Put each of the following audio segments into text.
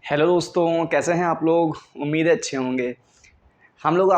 Hello दोस्तों, कैसे हैं आप लोग। उम्मीद है अच्छे होंगे। हम लोग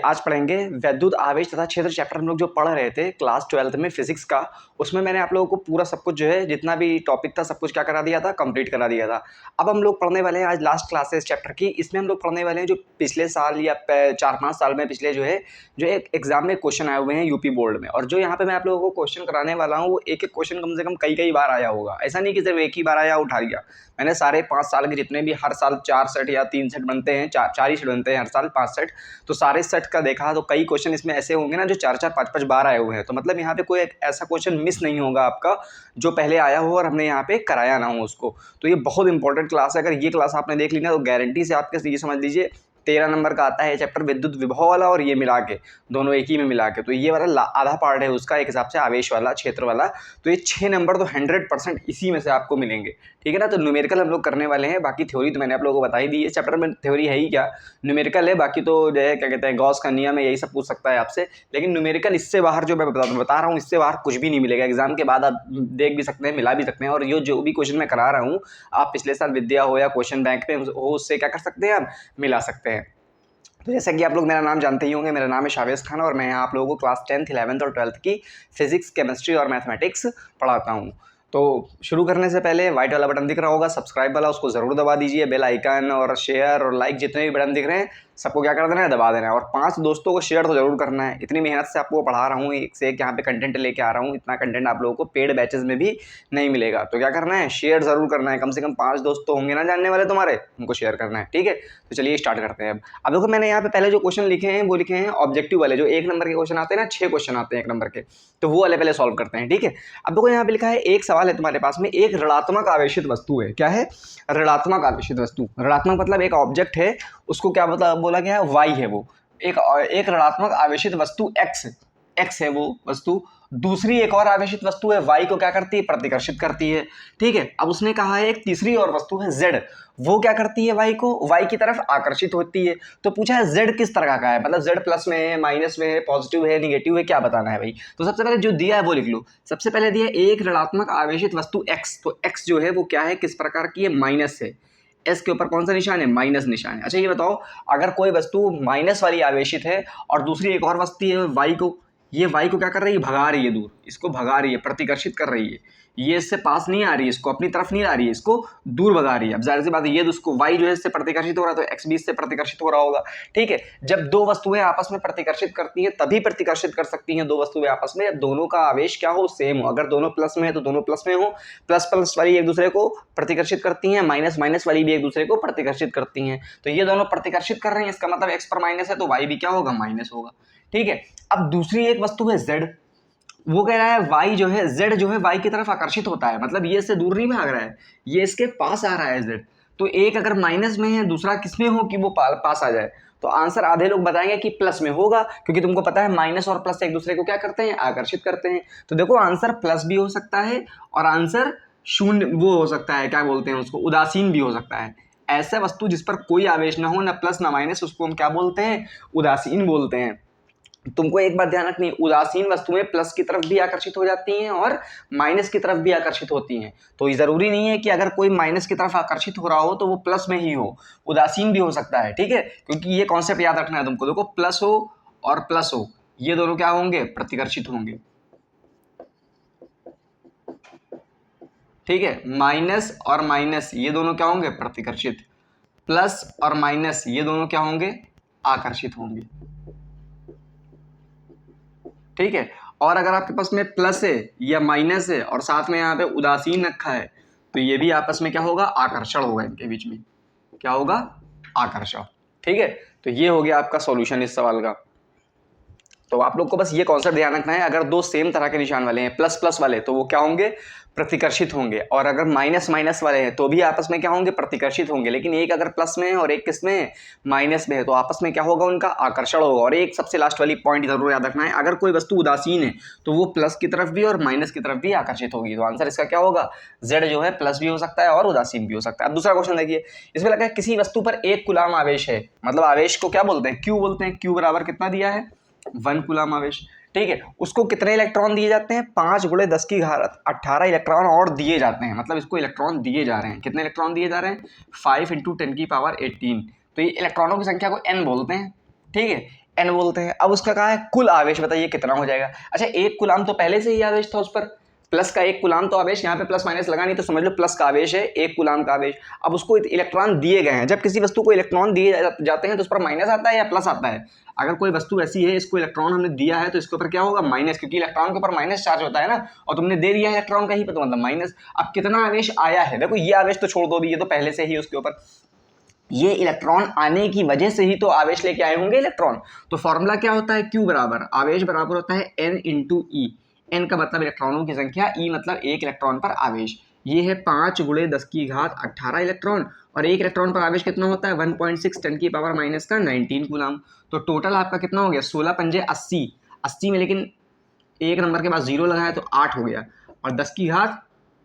आज पढ़ेंगे वैद्युत आवेश तथा क्षेत्र चैप्टर। हम लोग जो पढ़ रहे थे क्लास 12th में फिजिक्स का, उसमें मैंने आप लोगों को पूरा सब कुछ जो है जितना भी टॉपिक था सब कुछ क्या करा दिया था, कंप्लीट करा दिया था। अब हम लोग पढ़ने वाले हैं आज लास्ट क्लास है इस चैप्टर की। इसमें हम लोग पढ़ने वाले हैं जो पिछले साल या 4-5 साल में पिछले जो एक एग्जाम में क्वेश्चन आए हुए हैं यूपी बोर्ड में। और जो यहाँ पे मैं आप लोगों को क्वेश्चन कराने वाला हूँ वो एक एक क्वेश्चन कम से कम कई कई बार आया होगा। ऐसा नहीं कि सिर्फ एक ही बार आया उठा लिया। मैंने सारे 5 साल के जितने भी हर साल 4 सेट या 3 सेट बनते हैं, 4 ही सेट बनते हैं हर साल 5 सेट, तो सारे सेट का देखा तो कई क्वेश्चन इसमें ऐसे होंगे ना जो 4-4 5-5 बार आए हुए हैं। तो मतलब यहाँ पे कोई एक ऐसा क्वेश्चन मिस नहीं होगा आपका जो पहले आया हो और हमने यहाँ पे कराया ना हो उसको। तो ये बहुत इंपॉर्टेंट क्लास है। अगर ये क्लास आपने देख ली ना तो गारंटी से आपके ये समझ लीजिए 13 नंबर का आता है चैप्टर विद्युत विभव वाला, और ये मिला के दोनों एक ही में मिला के तो ये वाला आधा पार्ट है उसका एक हिसाब से आवेश वाला, क्षेत्र वाला। तो ये 6 नंबर तो 100% इसी में से आपको मिलेंगे। ठीक है ना। तो न्यूमेरिकल हम लोग करने वाले हैं। बाकी थ्योरी तो मैंने आप लोगों को बता ही दी है। चैप्टर में थ्योरी है ही क्या, न्यूमेरिकल है। बाकी तो जो है क्या कहते हैं गॉस का नियम है, यही सब पूछ सकता है आपसे। लेकिन न्यूमेरिकल इससे बाहर जो मैं बता रहा हूँ इससे बाहर कुछ भी नहीं मिलेगा। एग्जाम के बाद आप देख भी सकते हैं, मिला भी सकते हैं। और ये जो भी क्वेश्चन मैं करा रहा हूँ आप पिछले साल विद्या हो या क्वेश्चन बैंक पे हो उससे क्या कर सकते हैं, आप मिला सकते हैं। तो जैसा कि आप लोग मेरा नाम जानते ही होंगे, मेरा नाम है शावेज खान और मैं यहाँ आप लोगों को क्लास 10th 11th और 12th की फिजिक्स, केमिस्ट्री और मैथमेटिक्स पढ़ाता हूँ। तो शुरू करने से पहले वाइट वाला बटन दिख रहा होगा सब्सक्राइब वाला, उसको ज़रूर दबा दीजिए। बेल आइकन और शेयर और लाइक जितने भी बटन दिख रहे हैं सबको क्या कर देना है, दबा देना है। और 5 दोस्तों को शेयर तो जरूर करना है। इतनी मेहनत से आपको पढ़ा रहा हूँ, एक से एक यहाँ पे कंटेंट लेके आ रहा हूँ। इतना कंटेंट आप लोगों को पेड बैचेस में भी नहीं मिलेगा। तो क्या करना है, शेयर ज़रूर करना है। कम से कम 5 दोस्त तो होंगे ना जानने वाले तुम्हारे, उनको शेयर करना है। ठीक है, तो चलिए स्टार्ट करते हैं। अब देखो मैंने यहाँ पे पहले जो क्वेश्चन लिखे हैं वो लिखे हैं ऑब्जेक्टिव वाले, जो 1 नंबर के क्वेश्चन आते हैं ना, 6 क्वेश्चन आते हैं 1 नंबर के, तो वो वाले पहले सॉल्व करते हैं। ठीक है। अब देखो यहाँ पे लिखा है एक सवाल है तुम्हारे पास में, एक ऋणात्मक आवेशित वस्तु है। क्या है, ऋणात्मक आवेशित वस्तु। ऋणात्मक मतलब एक ऑब्जेक्ट है, उसको क्या बोला गया है, वाई है वो। एक ऋणात्मक आवेशित वस्तु एक्स है वो वस्तु। दूसरी एक और आवेशित वस्तु है वाई को क्या करती है, प्रतिकर्षित करती है। ठीक है। अब उसने कहा है एक तीसरी और वस्तु है जेड, वो क्या करती है, वाई को वाई की तरफ आकर्षित होती है। तो पूछा है जेड किस तरह का है, मतलब जेड प्लस में है, माइनस में है, पॉजिटिव है, निगेटिव है, क्या बताना है भाई। तो सबसे पहले जो दिया है वो लिख लो। सबसे पहले दिया है एक ऋणात्मक आवेशित वस्तु एक्स, तो एक्स जो है वो क्या है, किस प्रकार की है, माइनस है। एस के ऊपर कौन सा निशान है, माइनस निशान है। अच्छा ये बताओ, अगर कोई वस्तु माइनस वाली आवेशित है और दूसरी एक और वस्तु है वाई को, ये वाई को क्या कर रही है, भगा रही है दूर, इसको भगा रही है, प्रतिकर्षित कर रही है। ये इससे पास नहीं आ रही है, इसको अपनी तरफ नहीं आ रही है, इसको दूर भगा रही है। अब जाहिर सी बात है ये उसको वाई जो है इससे प्रतिकर्षित हो रहा है तो एक्स भी इससे प्रतिकर्षित हो रहा होगा। ठीक है। जब दो वस्तुएं आपस में प्रतिकर्षित करती हैं तभी प्रतिकर्षित कर सकती हैं दो वस्तुएं आपस में, दोनों का आवेश क्या हो, सेम हो। अगर दोनों प्लस में है तो दोनों प्लस में हो, प्लस प्लस वाली एक दूसरे को प्रतिकर्षित करती हैं, माइनस माइनस वाली भी एक दूसरे को प्रतिकर्षित करती हैं। तो ये दोनों प्रतिकर्षित कर रहे हैं, इसका मतलब एक्स पर माइनस है तो वाई भी क्या होगा, माइनस होगा। ठीक है। अब दूसरी एक वस्तु है जेड, वो कह रहा है वाई जो है, जेड जो है वाई की तरफ आकर्षित होता है, मतलब ये इससे दूर नहीं भाग रहा है, ये इसके पास आ रहा है जेड। तो एक अगर माइनस में है दूसरा किसमें हो कि वो पास आ जाए, तो आंसर आधे लोग बताएंगे कि प्लस में होगा, क्योंकि तुमको पता है माइनस और प्लस एक दूसरे को क्या करते हैं, आकर्षित करते हैं। तो देखो आंसर प्लस भी हो सकता है और आंसर शून्य वो हो सकता है, क्या बोलते हैं उसको, उदासीन भी हो सकता है। ऐसा वस्तु जिस पर कोई आवेश ना हो, ना प्लस ना माइनस, उसको हम क्या बोलते हैं, उदासीन बोलते हैं। तुमको एक बात ध्यान रखनी है, उदासीन वस्तुएं प्लस की तरफ भी आकर्षित हो जाती हैं और माइनस की तरफ भी आकर्षित होती हैं। तो जरूरी नहीं है कि अगर कोई माइनस की तरफ आकर्षित हो रहा हो तो वो प्लस में ही हो, उदासीन भी हो सकता है। ठीक है, क्योंकि ये कॉन्सेप्ट याद रखना है तुमको। देखो प्लस हो और प्लस हो, ये दोनों क्या होंगे, प्रतिकर्षित होंगे। ठीक है। माइनस और माइनस ये दोनों क्या होंगे, प्रतिकर्षित। प्लस और माइनस ये दोनों क्या होंगे, आकर्षित होंगे। ठीक है। और अगर आपके पास में प्लस है या माइनस है और साथ में यहाँ पे उदासीन रखा है तो ये भी आपस में क्या होगा, आकर्षण होगा, इनके बीच में क्या होगा, आकर्षण। ठीक है। तो ये हो गया आपका सॉल्यूशन इस सवाल का। तो आप लोग को बस ये कॉन्सेप्ट ध्यान रखना है, अगर दो सेम तरह के निशान वाले हैं, प्लस प्लस वाले, तो वो क्या होंगे, प्रतिकर्षित होंगे। और अगर माइनस माइनस वाले हैं तो भी आपस में क्या होंगे, प्रतिकर्षित होंगे। लेकिन एक अगर प्लस में है और एक किस में है, माइनस में है, तो आपस में क्या होगा, उनका आकर्षण होगा। और एक सबसे लास्ट वाली पॉइंट जरूर याद रखना है, अगर कोई वस्तु उदासीन है तो वो प्लस की तरफ भी और माइनस की तरफ भी आकर्षित होगी। तो आंसर इसका क्या होगा, जेड जो है प्लस भी हो सकता है और उदासीन भी हो सकता है। अब दूसरा क्वेश्चन देखिए, इसमें लगा है किसी वस्तु पर 1 कूलाम आवेश है, मतलब आवेश को क्या बोलते हैं, क्यू बोलते हैं। क्यू बराबर कितना दिया है, 1 कूलाम आवेश। ठीक है, उसको कितने इलेक्ट्रॉन दिए जाते हैं? 5 × 10 की घात 18 इलेक्ट्रॉन और दिए जाते हैं, मतलब इसको इलेक्ट्रॉन दिए जा रहे हैं। कितने इलेक्ट्रॉन दिए जा रहे हैं? 5 × 10⁸। तो ये इलेक्ट्रॉनों की संख्या को n बोलते हैं, ठीक है, n बोलते हैं। अब उसका कहा है कुल आवेश, बताइए कितना हो जाएगा। अच्छा, 1 कूलाम तो पहले से ही आवेश था उस पर, प्लस का 1 कूलाम तो आवेश, यहाँ पे प्लस माइनस लगा नहीं तो समझ लो प्लस का आवेश है, 1 कूलाम का आवेश। अब उसको इलेक्ट्रॉन दिए गए हैं। जब किसी वस्तु को इलेक्ट्रॉन दिए जाते हैं तो उस पर माइनस आता है या प्लस आता है? अगर कोई वस्तु ऐसी है इसको इलेक्ट्रॉन हमने दिया है तो इसके ऊपर क्या होगा? माइनस, क्योंकि इलेक्ट्रॉन के ऊपर माइनस चार्ज होता है ना, और तुमने दे दिया है इलेक्ट्रॉन कहीं पर तो मतलब माइनस। अब कितना आवेश आया है? देखो ये आवेश तो छोड़ दो भी, ये तो पहले से ही उसके ऊपर, ये इलेक्ट्रॉन आने की वजह से ही तो आवेश लेके आए होंगे इलेक्ट्रॉन। तो फॉर्मूला क्या होता है? Q बराबर आवेश बराबर होता है N × E। N का मतलब इलेक्ट्रॉनों की संख्या, E मतलब एक इलेक्ट्रॉन पर आवेश। ये है 5 × 10 की घात 18 इलेक्ट्रॉन, और एक इलेक्ट्रॉन पर आवेश कितना होता है? 1.6 × 10⁻⁻⁹ कूलाम। तो टोटल आपका कितना हो गया? 16 पंजे 80, 80 में लेकिन एक नंबर के बाद 0 लगाया तो 8 हो गया, और 10 की घात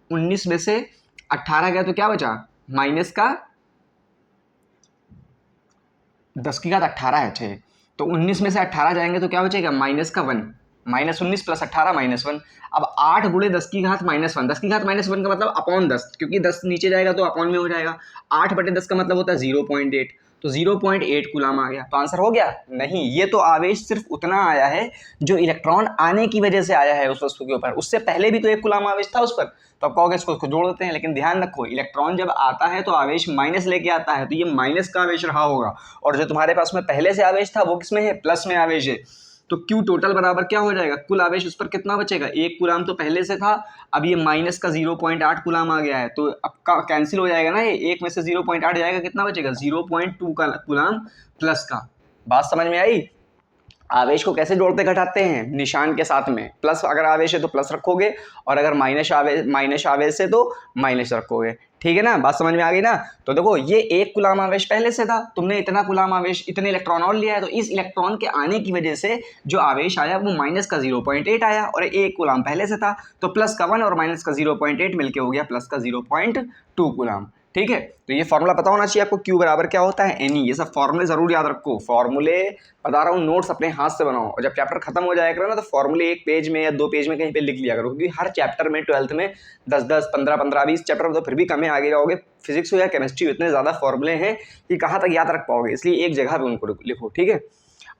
19 में से 18 गया तो क्या बचा? माइनस का 10 की घात 18 है 6, तो 19 में से 18 जाएंगे तो क्या बचेगा? माइनस का 1, -19 + 18 -1। अब 8 × 10 की घात -1, 10 की घात -1 का मतलब अपॉन 10, क्योंकि 10 नीचे जाएगा तो अपॉन में हो जाएगा। 8/10 का मतलब होता है 0.8, तो 0.8 कूलाम आ गया। तो आंसर हो गया? नहीं, ये तो आवेश सिर्फ उतना आया है जो इलेक्ट्रॉन आने की वजह से आया है उस वस्तु के ऊपर, उससे पहले भी तो 1 कूलाम आवेश था उस पर। तो आप कहोगे इसको जोड़ देते हैं, लेकिन ध्यान रखो इलेक्ट्रॉन जब आता है तो आवेश माइनस लेके आता है, तो ये माइनस का आवेश रहा होगा, और जो तुम्हारे पास में पहले से आवेश था वो किसमें है? प्लस में आवेश है। तो Q टोटल बराबर क्या हो जाएगा? कुल आवेश उस पर कितना बचेगा? 1 कूलाम तो पहले से था, अब ये माइनस का 0.8 कूलाम आ गया है, तो अब का कैंसिल हो जाएगा ना, ये 1 में से 0.8 जाएगा, कितना बचेगा? 0.2 का कूलाम प्लस का। बात समझ में आई? आवेश को कैसे जोड़ते घटाते हैं? निशान के साथ में, प्लस अगर आवेश है तो प्लस रखोगे, और अगर माइनस आवेश है तो माइनस रखोगे, ठीक है ना? बात समझ में आ गई ना? तो देखो ये 1 कूलाम आवेश पहले से था, तुमने इतना कूलाम आवेश, इतने इलेक्ट्रॉन और लिया है, तो इस इलेक्ट्रॉन के आने की वजह से जो आवेश आया वो माइनस का 0.8 आया, और 1 कूलाम पहले से था, तो प्लस का 1 और माइनस का 0.8 मिलके हो गया प्लस का 0.2 कूलाम, ठीक है? तो ये फॉर्मूला पता होना चाहिए आपको, Q बराबर क्या होता है? Ne। ये सब फॉर्मूले जरूर याद रखो, फॉर्मूले बता रहा हूँ, नोट्स अपने हाथ से बनाओ, और जब चैप्टर खत्म हो जाएगा करो ना तो फॉर्मूले 1 पेज में या 2 पेज में कहीं पे लिख लिया करो, क्योंकि हर चैप्टर में 12th में 10-10, 15-15, 20 चैप्टर में तो फिर भी कम है, आगे जाओगे फिजिक्स हो या केमिस्ट्री, इतने ज़्यादा फॉर्मूले हैं कि कहाँ तक याद रख पाओगे, इसलिए एक जगह पे उनको लिखो, ठीक है?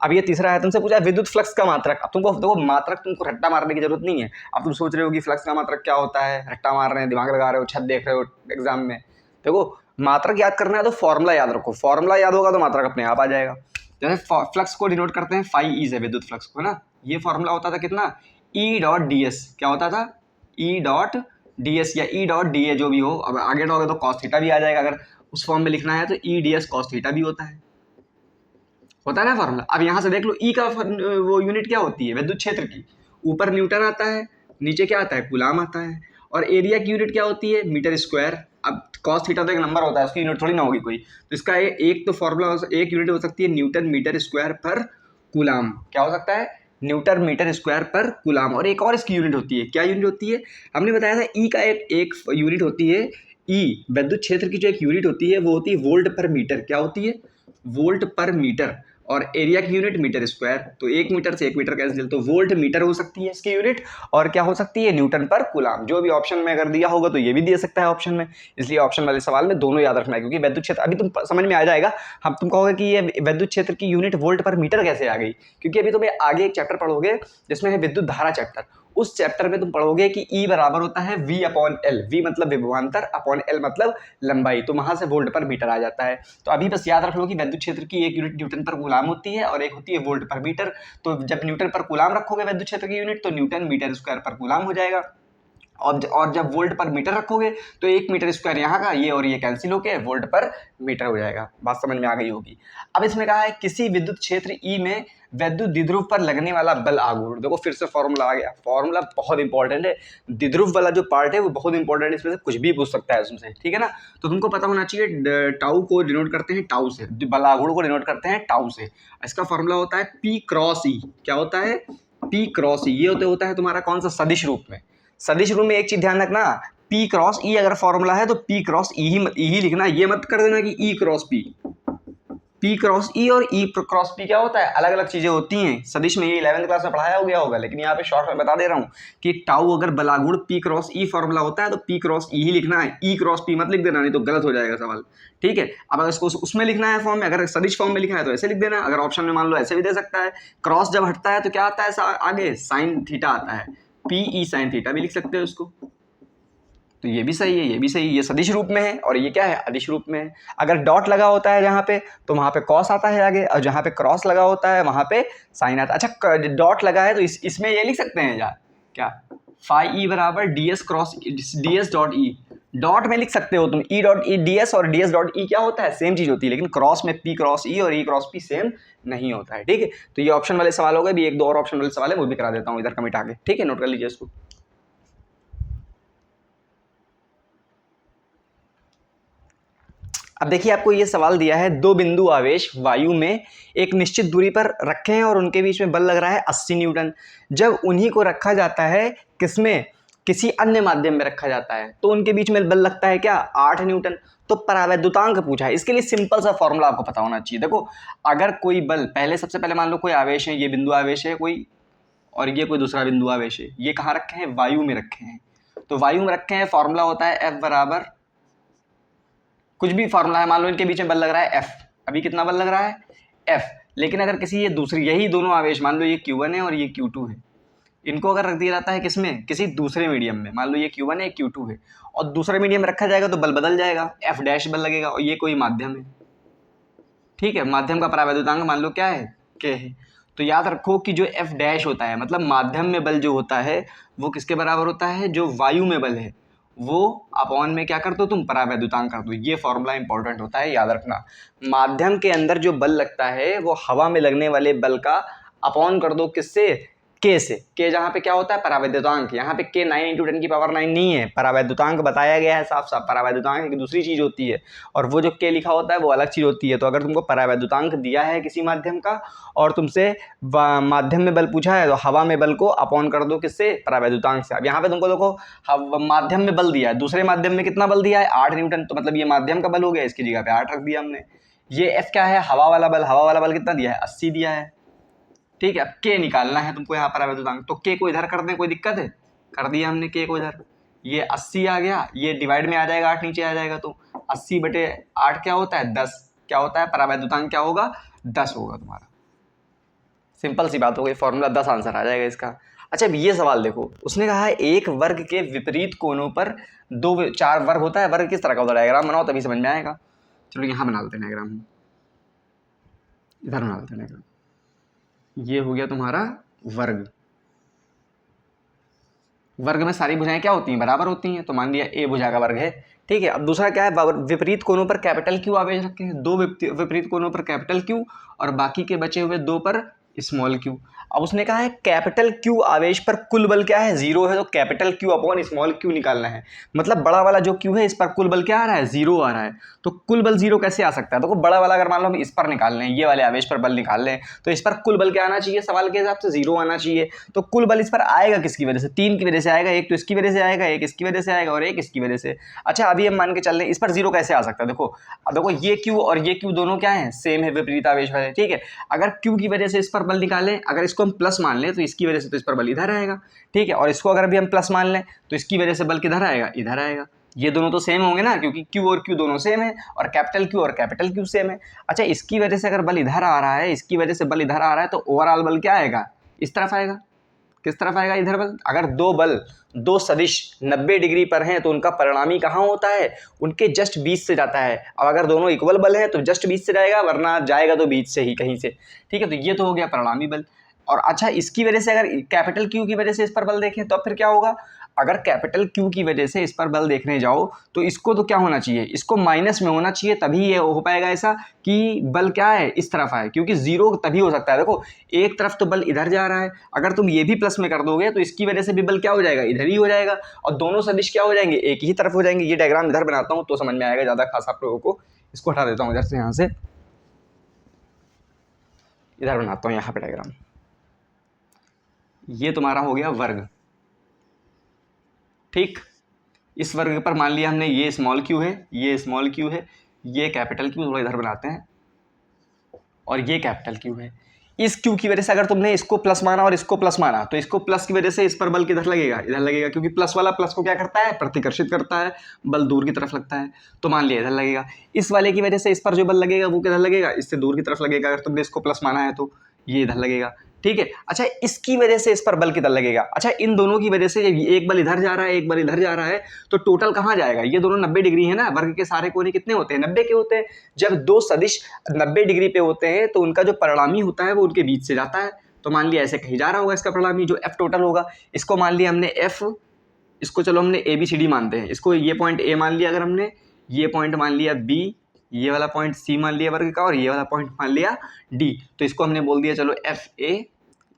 अब ये तीसरा है, तुमसे पूछा विद्युत फ्लक्स का मात्रक। अब तुमको देखो मात्रक तुमको रट्टा मारने की जरूरत नहीं है। अब तुम सोच रहे हो कि फ्लक्स का मात्रक क्या होता है, रट्टा मार रहे हैं, दिमाग लगा रहे हो, छत देख रहे हो एग्जाम में। देखो मात्रक याद करना है तो फॉर्मूला याद रखो, फॉर्मूला याद होगा तो मात्रक अपने आप आ जाएगा। जैसे फ्लक्स को डिनोट करते हैं φ से, विद्युत फ्लक्स को, है ना? ये फॉर्मूला होता था कितना? E.ds। क्या होता था? E.ds या E.da, जो भी हो। अब आगे जाओगे तो cos थीटा भी आ जाएगा, अगर उस फॉर्म में लिखना है तो E.ds cos थीटा भी होता है ना फॉर्मूला। अब यहाँ से देख लो E का वो यूनिट क्या होती है? विद्युत क्षेत्र की। ऊपर न्यूटन आता है, नीचे क्या आता है? कूलाम आता है। और एरिया की यूनिट क्या होती है? Metre square. अब cos थीटा तो एक नंबर होता है, उसकी यूनिट थोड़ी ना होगी कोई, तो इसका एक तो फॉर्मूला, एक यूनिट हो सकती है न्यूटन मीटर स्क्वायर पर कूलाम। क्या हो सकता है? न्यूटन मीटर स्क्वायर पर कूलाम। और एक और इसकी यूनिट होती है, क्या यूनिट होती है? हमने बताया था ई का एक यूनिट होती है, ई विद्युत क्षेत्र की जो एक यूनिट होती है वो होती है वोल्ट पर मीटर। क्या होती है? वोल्ट पर मीटर। और एरिया की यूनिट मीटर स्क्वायर, तो 1 मीटर से 1 मीटर कैंसिल, तो वोल्ट मीटर हो सकती है इसकी यूनिट, और क्या हो सकती है? न्यूटन पर कूलाम। जो भी ऑप्शन में अगर दिया होगा तो ये भी दे सकता है ऑप्शन में, इसलिए ऑप्शन वाले सवाल में दोनों याद रखना है, क्योंकि विद्युत क्षेत्र अभी तुम समझ में आ जाएगा। हम तुम कहोगे कि ये विद्युत क्षेत्र की यूनिट वोल्ट पर मीटर कैसे आ गई, क्योंकि अभी तुम्हें आगे एक चैप्टर पढ़ोगे जिसमें है विद्युत धारा चैप्टर, उस चैप्टर में तुम पढ़ोगे कि E बराबर होता है V/L। V मतलब विभवांतर, अपॉन L मतलब लंबाई, तो वहां से वोल्ट पर मीटर आ जाता है। तो अभी बस याद रख लो कि विद्युत क्षेत्र की एक यूनिट न्यूटन पर कूलाम होती है और एक होती है वोल्ट पर मीटर। तो जब न्यूटन पर कूलाम रखोगे विद्युत क्षेत्र की यूनिट, तो न्यूटन मीटर स्क्वायर पर कूलाम हो जाएगा। और जब वोल्ट पर मीटर रखोगे तो 1 मीटर स्क्वायर यहाँ का, ये और ये कैंसिल होके वोल्ट पर मीटर हो जाएगा। बात समझ में आ गई होगी। अब इसमें कहा है किसी विद्युत क्षेत्र E में वैद्युत द्विध्रुव पर लगने वाला बल आघूर्ण। देखो फिर से फॉर्मूला आ गया, फॉर्मूला बहुत इंपॉर्टेंट है, द्विध्रुव वाला जो पार्ट है वो बहुत इंपॉर्टेंट है, इसमें से कुछ भी पूछ सकता है उसमें, ठीक है ना? तो तुमको पता होना चाहिए टाउ को डिनोट करते हैं टाउ से, बल आघूर्ण को डिनोट करते हैं टाउ से। इसका फॉर्मूला होता है P×E। क्या होता है? P×E। ये होता है तुम्हारा कौन सा? सदिश रूप में। सदिश रूप में एक चीज ध्यान रखना, P×E अगर फॉर्मूला है तो P×E ही लिखना, ये मत कर देना कि E×P। P क्रॉस E और E क्रॉस P क्या होता है, अलग अलग चीजें होती हैं। सदिश में ये 11वीं क्लास में पढ़ाया हो गया होगा, लेकिन यहाँ पे शॉर्ट में बता दे रहा हूँ कि टाउ अगर बलागुण P क्रॉस E फॉर्मूला होता है तो P क्रॉस E ही लिखना है, E क्रॉस P मत लिख देना, नहीं तो गलत हो जाएगा सवाल। ठीक है, अब अगर इसको उसमें लिखना है फॉर्म में, अगर सदिश फॉर्म में लिखना है तो ऐसे लिख देना, अगर ऑप्शन में मान लो ऐसे भी दे सकता है। क्रॉस जब हटता है तो क्या आता है आगे, साइन थीटा आता है, PE साइन थीटा भी लिख सकते हो इसको। तो ये भी सही है, ये भी सही है, ये सदिश रूप में है और ये क्या है, अदिश रूप में है। अगर डॉट लगा होता है जहाँ पे तो वहाँ पे कॉस आता है आगे, और जहाँ पे क्रॉस लगा होता है वहाँ पे साइन आता है। अच्छा, डॉट लगा है तो इसमें ये लिख सकते हैं यार, क्या फाई ई बराबर ds cross ds dot E, dot में लिख सकते हो तुम ई डॉट ई ds, और ds डॉट ई क्या होता है, सेम चीज होती है, लेकिन क्रॉस में p क्रॉस e और e क्रॉस p सेम नहीं होता है। ठीक है, तो ये ऑप्शन वाले सवाल हो गए। भी एक दो और ऑप्शन वाले सवाल है, वो भी करा देता हूँ इधर कमिट आगे। ठीक है, नोट कर लीजिए इसको। अब देखिए, आपको ये सवाल दिया है, दो बिंदु आवेश वायु में एक निश्चित दूरी पर रखे हैं और उनके बीच में बल लग रहा है 80 न्यूटन। जब उन्हीं को रखा जाता है किसमें, किसी अन्य माध्यम में रखा जाता है तो उनके बीच में बल लगता है क्या, 8 न्यूटन। तो परावैद्युतांक पूछा है, इसके लिए सिंपल सा फॉर्मूला आपको पता होना चाहिए। देखो, अगर कोई बल, पहले सबसे पहले मान लो कोई आवेश है, ये बिंदु आवेश है कोई, और ये कोई दूसरा बिंदु आवेश है, ये कहाँ रखे हैं, वायु में रखे हैं। तो वायु में रखे हैं, फॉर्मूला होता है F बराबर कुछ भी फॉर्मूला है, मान लो इनके बीच में बल लग रहा है F, अभी कितना बल लग रहा है F। लेकिन अगर किसी ये दूसरी, यही दोनों आवेश, मान लो ये Q1 है और ये Q2 है, इनको अगर रख दिया जाता है किसमें, किसी दूसरे मीडियम में, मान लो ये Q1 है Q2 है, और दूसरे मीडियम में रखा जाएगा तो बल बदल जाएगा, F डैश बल लगेगा, और ये कोई माध्यम है। ठीक है, माध्यम का परावैद्युतांक मान लो क्या है, K है। तो याद रखो कि जो F डैश होता है, मतलब माध्यम में बल जो होता है, वो किसके बराबर होता है, जो वायु में बल है वो अपॉन में क्या कर दो तुम, परावैद्युतांक कर दो। ये फॉर्मूला इंपॉर्टेंट होता है, याद रखना। माध्यम के अंदर जो बल लगता है वो हवा में लगने वाले बल का अपॉन कर दो, किससे, K से। K जहाँ पे क्या होता है, परावैद्युतांक। यहाँ पे K 9 × 10⁹ नहीं है, परावैद्युतांक बताया गया है साफ साफ। परावैद्युतांक की दूसरी चीज होती है और वो जो K लिखा होता है वो अलग चीज होती है। तो अगर तुमको परावैद्युतांक दिया है किसी माध्यम का और तुमसे माध्यम में बल पूछा है, तो हवा में बल को अपॉन कर दो किससे, परावैद्युतांक से। अब यहाँ पे तुमको देखो, माध्यम में बल दिया है, दूसरे माध्यम में कितना बल दिया है, 8 न्यूटन। तो मतलब ये माध्यम का बल हो गया, इसकी जगह पे 8 रख दिया हमने। ये F क्या है, हवा वाला बल। हवा वाला बल कितना दिया है, 80 दिया है। ठीक है, अब K निकालना है तुमको यहाँ परावैद्युतांक। तो K को इधर कर दें, कोई दिक्कत है, कर दिया हमने K को इधर। ये 80 आ गया, ये डिवाइड में आ जाएगा, 8 नीचे आ जाएगा, तो 80/8 क्या होता है, 10। क्या होता है, परावैद्युतांक क्या होगा, 10 होगा तुम्हारा। सिंपल सी बात हो गई, फॉर्मूला 10 आंसर आ जाएगा इसका। अच्छा, अब ये सवाल देखो, उसने कहा है एक वर्ग के विपरीत कोनों पर 4 वर्ग होता है। वर्ग किस तरह का होता है, डायग्राम बनाओ तभी समझ में आएगा। चलो यहाँ बना लेते हैं डायग्राम, इधर बना लेते हैं डायग्राम। ये हो गया तुम्हारा वर्ग। वर्ग में सारी भुजाएं क्या होती हैं, बराबर होती हैं। तो मान लिया A भुजा का वर्ग है। ठीक है, अब दूसरा क्या है, विपरीत कोनों पर कैपिटल Q आवेश रखे हैं। 2 विपरीत कोनों पर कैपिटल Q और बाकी के बचे हुए 2 पर स्मॉल q। अब उसने कहा है कैपिटल Q आवेश पर कुल बल क्या है, 0 है। तो capital Q upon small q निकालना है। मतलब बड़ा वाला जो Q है इस पर कुल बल क्या आ रहा है, 0 आ रहा है। तो कुल बल 0 कैसे आ सकता है, देखो बड़ा वाला अगर मान लो हम इस पर निकाल लें, ये वाले आवेश पर बल निकाल लें, तो इस पर कुल बल क्या आना चाहिए, सवाल के हिसाब से 0 आना चाहिए। तो कुल बल इस पर आएगा किसकी वजह से, 3 की वजह से आएगा। एक तो इसकी वजह से आएगा, एक इसकी वजह से आएगा और एक इसकी वजह से। अच्छा, अभी हम मान के चल रहे हैं इस पर 0 कैसे आ सकता है। देखो अब देखो, ये Q और ये Q दोनों क्या है, सेम है, विपरीत आवेश वाले। ठीक है, अगर Q की वजह से इस पर बल निकालें, अगर इसको हम प्लस मान लें तो इसकी वजह से तो इस पर बल इधर आएगा। ठीक है, और इसको अगर भी हम प्लस मान लें तो इसकी वजह से बल किधर आएगा, इधर आएगा। ये दोनों तो सेम होंगे ना, क्योंकि Q और Q दोनों सेम है और कैपिटल Q और कैपिटल Q सेम है। अच्छा, इसकी वजह से अगर बल इधर आ रहा है, इसकी वजह से बल इधर आ रहा है, तो ओवरऑल बल क्या आएगा, इस तरफ आएगा। किस तरफ आएगा, इधर बल। अगर दो सदिश 90 डिग्री पर हैं तो उनका परिणामी कहाँ होता है, उनके जस्ट बीच से जाता है। अब अगर दोनों इक्वल बल है तो जस्ट बीच से जाएगा, वरना जाएगा तो बीच से ही कहीं से। ठीक है, तो ये तो हो गया परिणामी बल। और अच्छा, इसकी वजह से अगर कैपिटल Q की वजह से इस पर बल देखें तो फिर क्या होगा, अगर कैपिटल Q की वजह से इस पर बल देखने जाओ तो इसको तो क्या होना चाहिए, इसको माइनस में होना चाहिए, तभी ये हो पाएगा ऐसा कि बल क्या है, इस तरफ आए। क्योंकि 0 तभी हो सकता है, देखो एक तरफ तो बल इधर जा रहा है, अगर तुम ये भी प्लस में कर दोगे तो इसकी वजह से भी बल क्या हो जाएगा, इधर ही हो जाएगा। और दोनों सदिश क्या हो जाएंगे, एक ही तरफ हो जाएंगे। ये डायग्राम इधर बनाता हूँ तो समझ में आएगा ज़्यादा खास आप लोगों को। इसको हटा देता हूँ इधर से, यहाँ से इधर बनाता हूँ यहाँ पे डायग्राम। ये तुम्हारा हो गया वर्ग। ठीक, इस वर्ग पर मान लिया हमने ये स्मॉल q है, ये स्मॉल q है, ये कैपिटल Q। थोड़ा इधर बनाते हैं, और ये कैपिटल क्यू है। इस क्यू की वजह से अगर तुमने इसको प्लस माना और इसको प्लस माना तो इसको प्लस की वजह से इस पर बल किधर लगेगा, इधर लगेगा, क्योंकि प्लस वाला प्लस को क्या करता है, प्रतिकर्षित करता है, बल दूर की तरफ लगता है, तो मान लिया इधर लगेगा। इस वाले की वजह से इस पर जो बल लगेगा वो किधर लगेगा, इससे दूर की तरफ लगेगा, अगर तुमने इसको प्लस माना है तो ये इधर लगेगा, ठीक है। अच्छा, इसकी वजह से इस पर बल किधर लगेगा, अच्छा इन दोनों की वजह से एक बल इधर जा रहा है, एक बल इधर जा रहा है, तो टोटल कहाँ जाएगा, ये दोनों 90 डिग्री है ना, वर्ग के सारे कोने कितने होते हैं, 90 के होते हैं। जब दो सदिश 90 डिग्री पे होते हैं तो उनका जो परिणामी होता है वो उनके बीच से जाता है, तो मान लिया ऐसे कहीं जा रहा होगा इसका परिणामी, जो एफ टोटल होगा, इसको मान लिया हमने एफ, इसको चलो हमने ए बी सी डी मानते हैं, इसको ये पॉइंट ए मान लिया, अगर हमने ये पॉइंट मान लिया बी, ये वाला पॉइंट सी मान लिया वर्ग का, और ये वाला पॉइंट मान लिया डी, तो इसको हमने बोल दिया चलो एफ ए,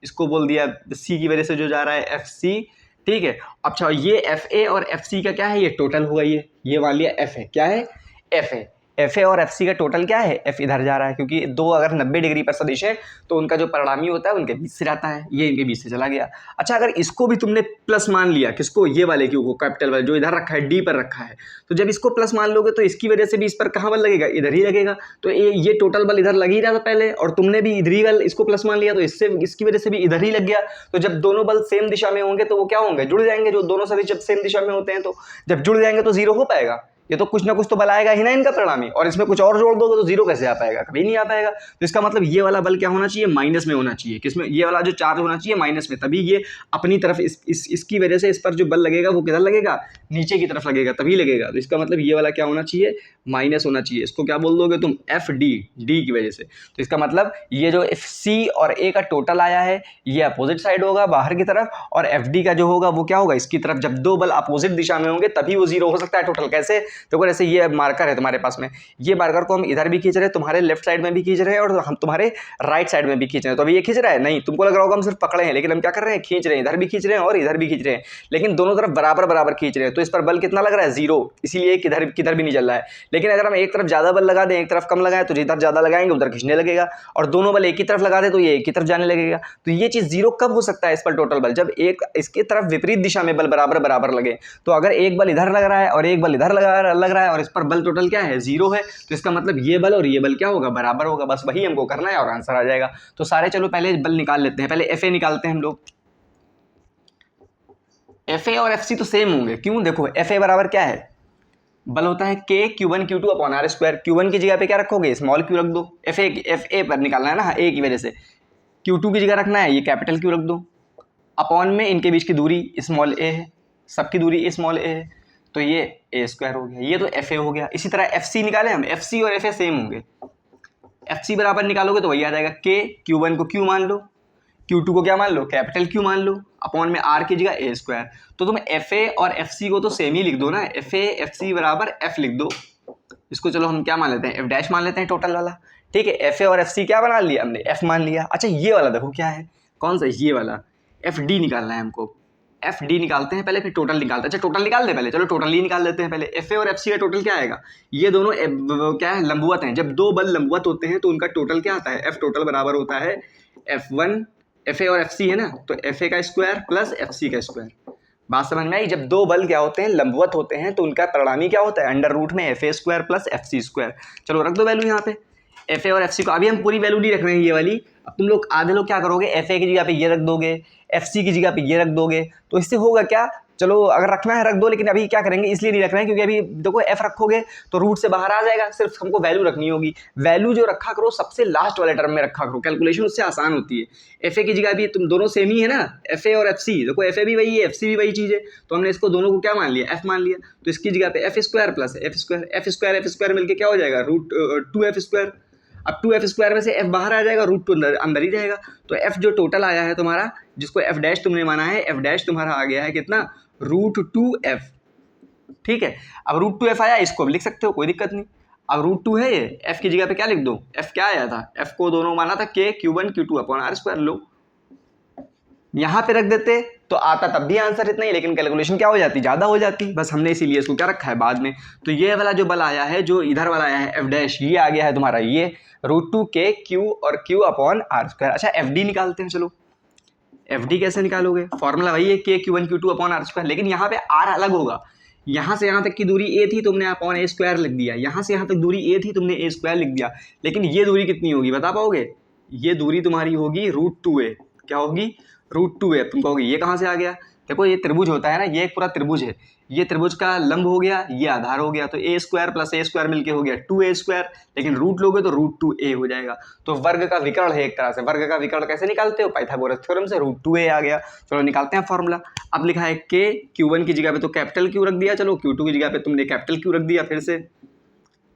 इसको बोल दिया सी की वजह से जो जा रहा है एफ सी, ठीक है। अच्छा, ये एफ ए और एफ सी का क्या है, ये टोटल हुआ, ये मान लिया एफ है, क्या है, एफ है। एफ ए और एफ सी का टोटल क्या है, एफ इधर जा रहा है, क्योंकि दो अगर 90 डिग्री पर सदिश है तो उनका जो परिणामी होता है उनके बीच से जाता है, ये इनके बीच से चला गया। अच्छा, अगर इसको भी तुमने प्लस मान लिया, किसको, ये वाले क्यू को, कैपिटल वाले जो इधर रखा है, डी पर रखा है, तो जब इसको प्लस मान लोगे तो इसकी वजह से भी इस पर कहाँ बल लगेगा, इधर ही लगेगा, तो ये टोटल बल इधर लग ही रहा था पहले, और तुमने भी इधर ही बल इसको प्लस मान लिया तो इससे इसकी वजह से भी इधर ही लग गया। तो जब दोनों बल सेम दिशा में होंगे तो वो क्या होंगे, जुड़ जाएंगे, जो दोनों सदिश जब सेम दिशा में होते हैं तो जब जुड़ जाएंगे तो जीरो हो पाएगा, ये तो कुछ ना कुछ तो बल आएगा ही ना इनका परिणामी, और इसमें कुछ और जोड़ दोगे तो जीरो कैसे आ पाएगा, कभी नहीं आ पाएगा। तो इसका मतलब ये वाला बल क्या होना चाहिए, माइनस में होना चाहिए, किसमें, ये वाला जो चार्ज होना चाहिए माइनस में, तभी ये अपनी तरफ इसकी वजह से इस पर जो बल लगेगा वो किधर लगेगा, नीचे की तरफ लगेगा, तभी लगेगा। तो इसका मतलब ये वाला क्या होना चाहिए, माइनस होना चाहिए। इसको क्या बोल दोगे तुम, एफ डी, डी की वजह से। तो इसका मतलब ये जो एफ सी और ए का टोटल आया है ये अपोजिट साइड होगा बाहर की तरफ, और एफ डी का जो होगा वो क्या होगा, इसकी तरफ। जब दो बल अपोजिट दिशा में होंगे तभी वो जीरो हो सकता है टोटल। कैसे, देखो जैसे ये मार्कर है तुम्हारे पास में, ये मार्कर को हम इधर भी खींच रहे हैं, तुम्हारे लेफ्ट साइड में भी खींच रहे हैं और हम तुम्हारे राइट साइड में भी खींच रहे हैं। तो अभी ये खींच रहा है नहीं, तुमको लग रहा होगा हम सिर्फ पकड़े हैं, लेकिन हम क्या कर रहे हैं, खींच रहे हैं, इधर भी खींच रहे हैं और इधर भी खींच रहे हैं, लेकिन दोनों तरफ बराबर बराबर खींच रहे हैं। तो इस पर बल कितना लग रहा है, जीरो, इसीलिए किधर किधर भी नहीं चल रहा है। लेकिन अगर हम एक तरफ ज्यादा बल लगा दें, एक तरफ कम लगाएं, तो जिधर ज्यादा लगाएंगे उधर खींचने लगेगा, और दोनों बल एक ही तरफ लगा दे तो ये एक ही तरफ जाने लगेगा। तो ये चीज जीरो कब हो सकता है इस पर टोटल बल, जब एक इसकी तरफ विपरीत दिशा में बल बराबर बराबर लगे। तो अगर एक बल इधर लग रहा है और एक बल इधर लग रहा है और इस पर बल टोटल क्या है, जीरो है, तो इसका मतलब ये बल और ये बल क्या होगा, बराबर होगा। बस वही हमको करना है और आंसर आ जाएगा। तो सारे चलो पहले बल निकाल लेते हैं, पहले एफ ए निकालते हैं हम लोग। एफ ए और एफ सी तो सेम होंगे, क्यों, देखो एफ ए बराबर क्या है, बल होता है के Q one Q two upon R square. Q one की जगह पे क्या रखोगे, स्मॉल क्यू रख दो, एफ ए पर निकालना है ना, ए की वजह से। क्यू टू की जगह रखना है ये कैपिटल क्यू रख दो, अपॉन में इनके बीच की दूरी स्मॉल ए है, सबकी दूरी स्मॉल ए है, तो ये ए स्क्वायर हो गया, ये तो एफ ए हो गया। इसी तरह एफ सी निकाले हम, एफ सी और एफ ए सेम होंगे, एफ सी बराबर निकालोगे तो वही आ जाएगा, के क्यू वन को क्यू मान लो, क्यू टू को क्या मान लो, कैपिटल क्यू मान लो, अपॉन में आर की जगह ए स्क्वायर। तो तुम एफ ए और एफ सी को तो सेम ही लिख दो ना, एफ ए एफ सी बराबर एफ लिख दो। इसको चलो हम क्या मान लेते हैं, एफ डैश मान लेते हैं टोटल वाला, ठीक है। एफ ए और एफ सी क्या बना लिया हमने, एफ मान लिया। अच्छा, ये वाला देखो क्या है, कौन सा, ये वाला एफ डी निकालना है हमको। एफ डी निकालते हैं पहले, फिर टोटल निकालते हैं। अच्छा, टोटल निकाल दे पहले, चलो टोटल ही निकाल देते हैं पहले। एफ ए और एफ सी का टोटल क्या आएगा, ये दोनों क्या है, लंबवत हैं। जब दो बल लंबवत होते हैं तो उनका टोटल क्या आता है, एफ टोटल बराबर होता है एफ वन, एफ ए और एफ सी है ना, तो एफ ए का स्क्वायर प्लस एफ सी का स्क्वायर। बात समझ में आई, जब दो बल क्या होते हैं, लंबवत होते हैं, तो उनका परिणामी क्या होता है, अंडर रूट में F A square plus F C square. चलो रख दो वैल्यू यहाँ पे, एफ ए और एफ सी को। अभी हम पूरी वैल्यू नहीं रख रहे हैं ये वाली, अब तुम लोग आधे लोग क्या करोगे, एफ ए की जगह पे ये रख दोगे, एफ सी की जगह पे ये रख दोगे, तो इससे होगा क्या, चलो अगर रखना है रख दो, लेकिन अभी क्या करेंगे, इसलिए नहीं रख रहे हैं क्योंकि अभी देखो एफ रखोगे तो रूट से बाहर आ जाएगा, सिर्फ हमको वैल्यू रखनी होगी। वैल्यू जो रखा करो सबसे लास्ट वाले टर्म में रखा करो, कैलकुलेशन उससे आसान होती है। एफ ए की जगह भी तुम दोनों सेम ही है ना, एफ ए और एफ सी, देखो एफ ए भी वही है, एफ सी भी वही चीज़ है, तो हमने इसको दोनों को क्या मान लिया, एफ मान लिया। तो इसकी जगह पे F square plus F square मिलकर क्या हो जाएगा, रूट टू एफ स्क्वायर। अब टू एफ स्क्वायर में से एफ बाहर आ जाएगा, रूट टू अंदर ही रहेगा। तो एफ जो टोटल आया है तुम्हारा, जिसको एफ डैश तुमने माना है, एफ डैश तुम्हारा आ गया है कितना, रूट टू एफ, ठीक है। अब रूट टू एफ आया, इसको भी लिख सकते हो, कोई दिक्कत नहीं। अब रूट टू है ये, एफ की जगह पे क्या लिख दो, एफ क्या आया था, एफ को दोनों माना था के Q one Q two upon R square. लो यहाँ पे रख देते तो आता तब भी आंसर इतना ही, लेकिन कैलकुलेशन क्या हो जाती, ज़्यादा हो जाती। बस हमने इसीलिए इसको क्या रखा है बाद में। तो ये वाला जो बल आया है, जो इधर वाला आया है एफ डैश, ये आ गया है तुम्हारा ये रूट टू के क्यू और क्यू अपॉन आर स्क्वायर। अच्छा, एफ डी निकालते हैं, चलो एफ डी कैसे निकालोगे, फॉर्मूला वही है के Q one Q two upon R square, लेकिन यहाँ पे आर अलग होगा। यहाँ से यहाँ तक की दूरी a थी, तुमने अपॉन a स्क्वायर लिख दिया। यहाँ से यहाँ तक दूरी a थी, तुमने a स्क्वायर लिख दिया। लेकिन ये दूरी कितनी होगी बता पाओगे? ये दूरी तुम्हारी होगी √2a। क्या होगी? √2a। तुम कहोगे ये कहाँ से आ गया? देखो ये त्रिभुज होता है ना, ये एक पूरा त्रिभुज है। ये त्रिभुज का लंब हो गया, ये आधार हो गया, तो a square plus a square मिलके हो गया 2a स्क्वायर। लेकिन रूट लोगे तो √2a हो जाएगा। तो वर्ग का विकर्ण है एक तरह से। वर्ग का विकर्ण कैसे निकालते हो? पाइथागोरस थ्योरम से। √2a आ गया। चलो निकालते हैं फॉर्मूला। अब लिखा है k, Q1 की जगह पे तो कैपिटल Q रख दिया, चलो Q2 की जगह पे तुमने कैपिटल Q रख दिया। फिर से